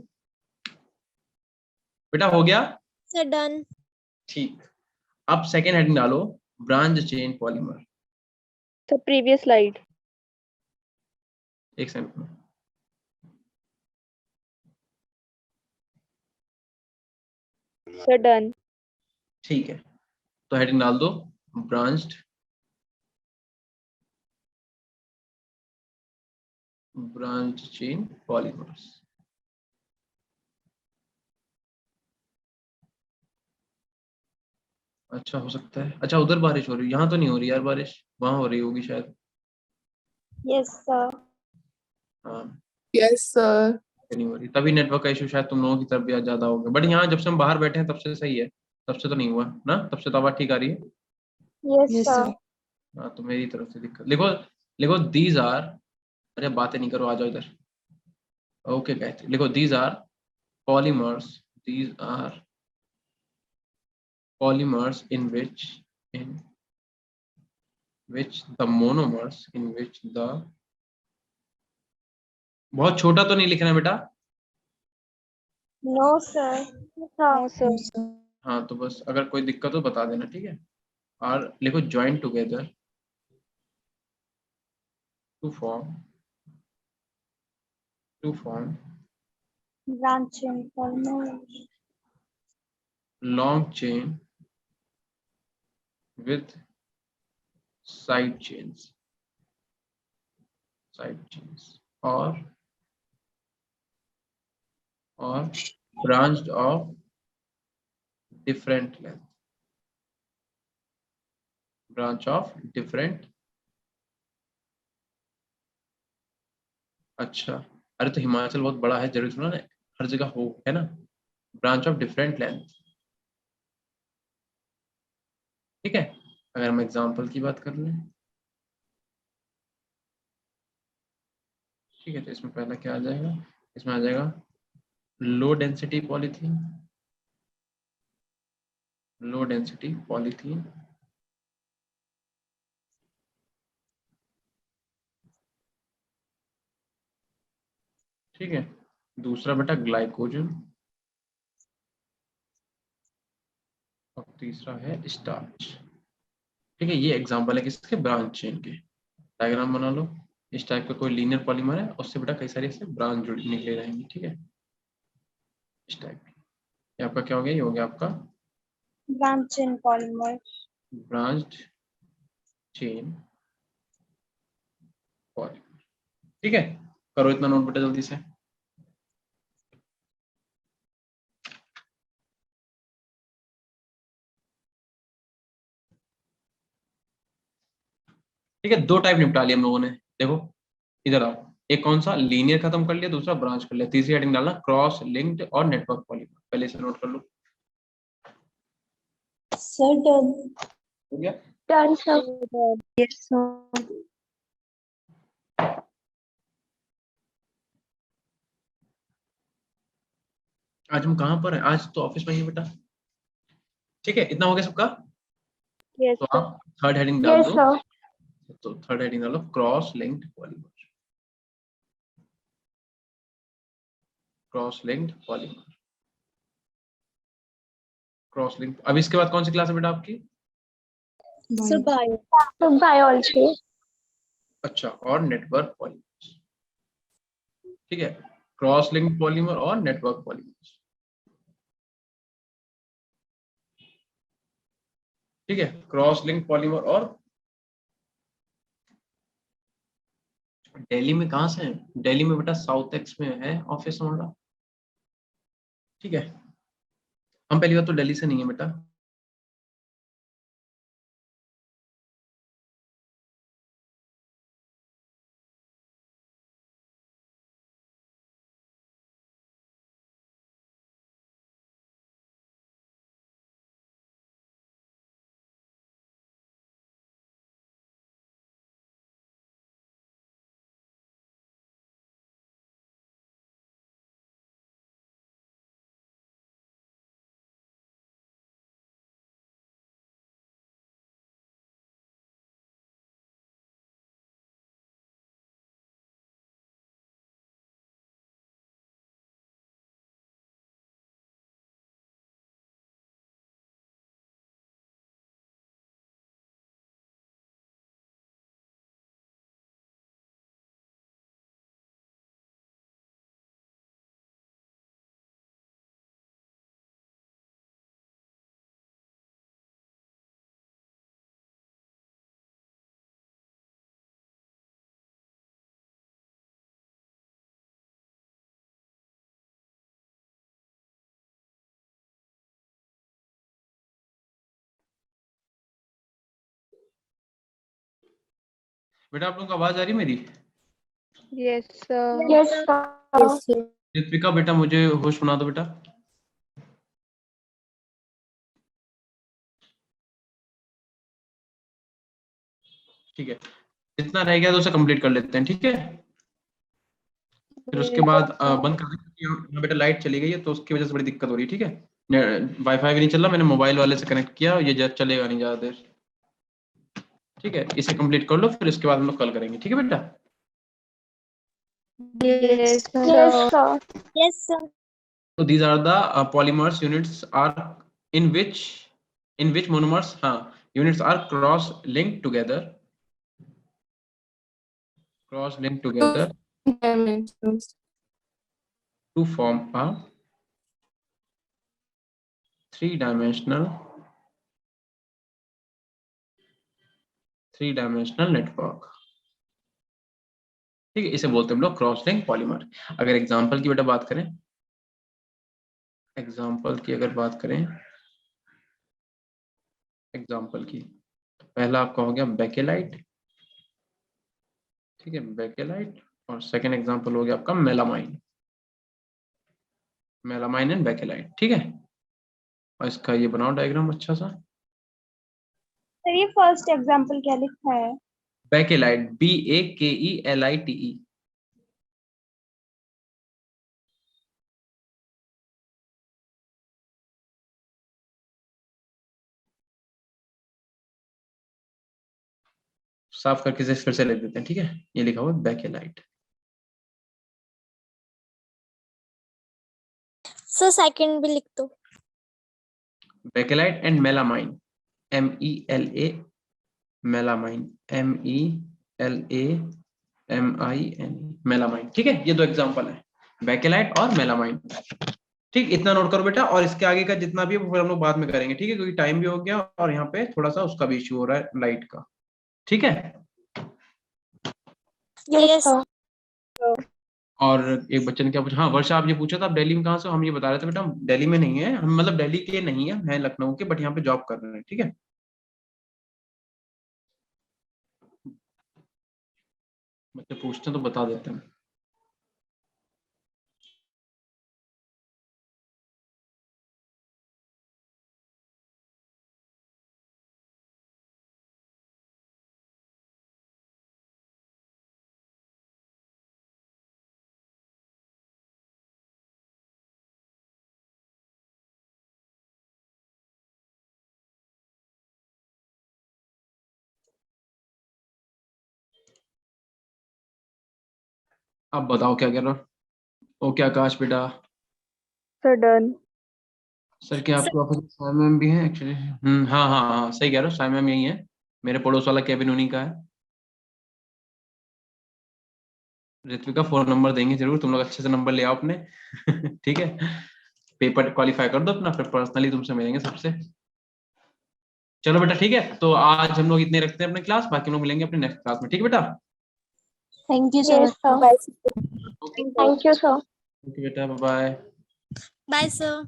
बेटा हो गया?
Sir, done.
ठीक। अब सेकेंड हेडिंग डालो branch chain polymer.
The previous slide.
एक सेकंड में।
Sir, done.
ठीक है, तो हेडिंग डाल दो ब्रांच चेन पॉलीमर्स। अच्छा हो सकता है, अच्छा उधर बारिश हो रही है, यहाँ तो नहीं हो रही यार बारिश, वहां हो रही होगी शायद।
Yes, sir.
हाँ,
Yes, sir.
नहीं हो रही, तभी नेटवर्क का इशू शायद तुम लोगों की तरफ भी ज्यादा हो गया। बट यहाँ जब से हम बाहर बैठे हैं तब से सही है, तब से तो नहीं हुआ ना, तब से तो आवाज ठीक आ रही है।
Yes,
Yes,
sir.
sir.
हाँ, तो मेरी तरफ से दिक्कत। लिखो लिखो दीज आर, अरे बातें नहीं करो, आ जाओ इधर। ओके कहते लिखो these are polymers, these are polymers in which the monomers in which the, बहुत छोटा तो नहीं लिखना बेटा।
No, sir.
No, sir.
No, sir.
हाँ तो बस अगर कोई दिक्कत हो बता देना, ठीक है। are लिखो join together to form
Branch chain polymers.
long chain with side chains or branched of different length, branch of different। अच्छा, अरे तो हिमाचल बहुत बड़ा है, जरूरी थोड़ा ना हर जगह हो, है ना। ब्रांच ऑफ डिफरेंट लेंथ, ठीक है। अगर हम एग्जांपल की बात कर लें, ठीक है, तो इसमें पहला क्या आ जाएगा, इसमें आ जाएगा लो डेंसिटी पॉलीथीन, ठीक है। दूसरा बेटा ग्लाइकोजन, और तीसरा है स्टार्च, ठीक है। ये एग्जांपल है किसके, ब्रांच चेन के। डायग्राम बना लो, इस टाइप का कोई लीनियर पॉलीमर है, उससे बेटा कई सारे ऐसे ब्रांच जुड़ निकले रहेंगे, ठीक है, इस टाइप की। ये आपका क्या हो गया, ये हो गया आपका
Branch chain polymer.
Branched chain polymer, ठीक है। करो इतना नोट बेटा जल्दी से। ठीक है, दो टाइप निपटा लिया हम लोगों ने। देखो इधर आओ, एक कौन सा, लीनियर खत्म कर लिया, दूसरा ब्रांच कर लिया, तीसरी हेडिंग डालना क्रॉस लिंक्ड और नेटवर्क पॉलीमर। पहले से नोट कर लो,
Sir, done.
हो गया।
Done, sir.
Yes, sir.
आज हम कहाँ पर हैं, आज तो ऑफिस में ही हैं बेटा, ठीक है। इतना हो गया सबका।
Yes,
तो
sir.
आप थर्ड हेडिंग डाल
Yes,
दो,
sir.
तो थर्ड हेडिंग डालो cross linked polymer, cross linked polymer, cross link. अब इसके बाद कौन सी क्लास है बेटा आपकी,
Sir, bio.
So biology.
अच्छा, और नेटवर्क पॉलीमर, ठीक है। क्रॉस लिंक्ड पॉलीमर और नेटवर्क पॉलीमर, ठीक है। Cross link polymer. और दिल्ली में कहाँ से है, दिल्ली में बेटा साउथ एक्स में है ऑफिस हमारा, ठीक है। हम पहली बात तो दिल्ली से नहीं है बेटा, बेटा आप लोगों को आवाज आ रही है मेरी।
Yes, sir.
Yes, sir.
Yes, sir.
Ritvika बेटा मुझे होश बना दो बेटा। ठीक है, जितना रह गया तो उसे कंप्लीट कर लेते हैं, ठीक है। फिर उसके बाद बंद कर देंगे, यहाँ बेटा लाइट चली गई है तो उसकी वजह से बड़ी दिक्कत हो रही है, ठीक है। वाईफाई भी नहीं चल रहा, मैंने मोबाइल वाले से कनेक्ट किया, ये चलेगा नहीं ज्यादा देर, ठीक है। इसे कंप्लीट कर लो, फिर इसके बाद हम लोग कल करेंगे, ठीक है बेटा।
Yes,
Yes, sir.
Yes, sir.
So these are the polymers units are in which monomers, हाँ, Units are cross-linked together. Cross-linked together
Dimensions.
to form a three-dimensional network. ठीक है, इसे बोलते हैं हम लोग क्रॉस लिंक पॉलीमर। अगर एग्जांपल की बेटा बात करें, एग्जांपल की अगर बात करें, एग्जांपल की, तो पहला आपका हो गया बेकेलाइट, ठीक है, बेकेलाइट, और सेकंड एग्जांपल हो गया आपका मेलामाइन, मेलामाइन एंड बेकेलाइट, ठीक है। और इसका ये बनाओ डायग्राम अच्छा सा।
सर ये फर्स्ट एग्जांपल क्या लिखा है?
Bakelite, BAKELITE। साफ करके इसे फिर से लिख देते हैं, ठीक है। ये लिखा हुआ है बेकेलाइट।
सर सेकंड भी लिख दो।
Bakelite and melamine, MELA, melamine, MELAMINE, melamine, ठीक है। ये दो एग्जांपल है, बेकेलाइट और मेलामाइन। ठीक, इतना नोट करो बेटा, और इसके आगे का जितना भी है वो फिर हम लोग बाद में करेंगे, ठीक है, क्योंकि टाइम भी हो गया और यहाँ पे थोड़ा सा उसका भी इश्यू हो रहा है लाइट का, ठीक है।
यस
और एक बच्चे ने क्या पूछा, हाँ वर्षा, आप ये पूछा था आप दिल्ली में कहाँ से हो? हम ये बता रहे थे बेटा हम दिल्ली में नहीं है, हम मतलब दिल्ली के नहीं है, मैं लखनऊ के, बट यहाँ पे जॉब कर रहे हैं, ठीक है। बच्चे पूछते हैं तो बता देते हैं। आप बताओ क्या कर रहे हो? ओके आकाश बेटा।
Sir done.
सर क्या आपके ऑफिस में साइम मैम भी हैं एक्चुअली? हाँ हाँ हाँ, सही कह रहे हो, साइम मैम यही है, मेरे पड़ोस वाला केबिन उन्हीं का है। ऋत्विका फोन नंबर देंगे जरूर, तुम लोग अच्छे से नंबर ले आओ अपने ठीक है, पेपर क्वालिफाई कर दो अपना, फिर पर्सनली तुमसे मिलेंगे सबसे। चलो बेटा ठीक है, तो आज हम लोग इतने रखते हैं अपने क्लास, बाकी हम लोग मिलेंगे अपने नेक्स्ट क्लास में, ठीक है बेटा।
Thank you
yes
sir.
Sir.
Bye
thank you sir.
Okay बेटा, bye
bye sir.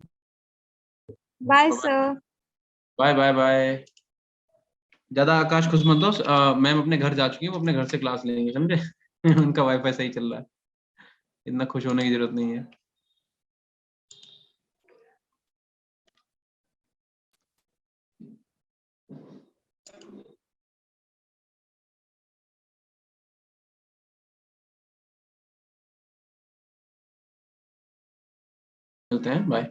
Bye sir.
Bye bye bye. ज्यादा आकाश खुश मत हो, मैम अपने घर जा चुकी है, वो अपने घर से क्लास लेंगे, समझे उनका वाईफाई सही चल रहा है, इतना खुश होने की जरूरत नहीं है। मिलते हैं, बाय।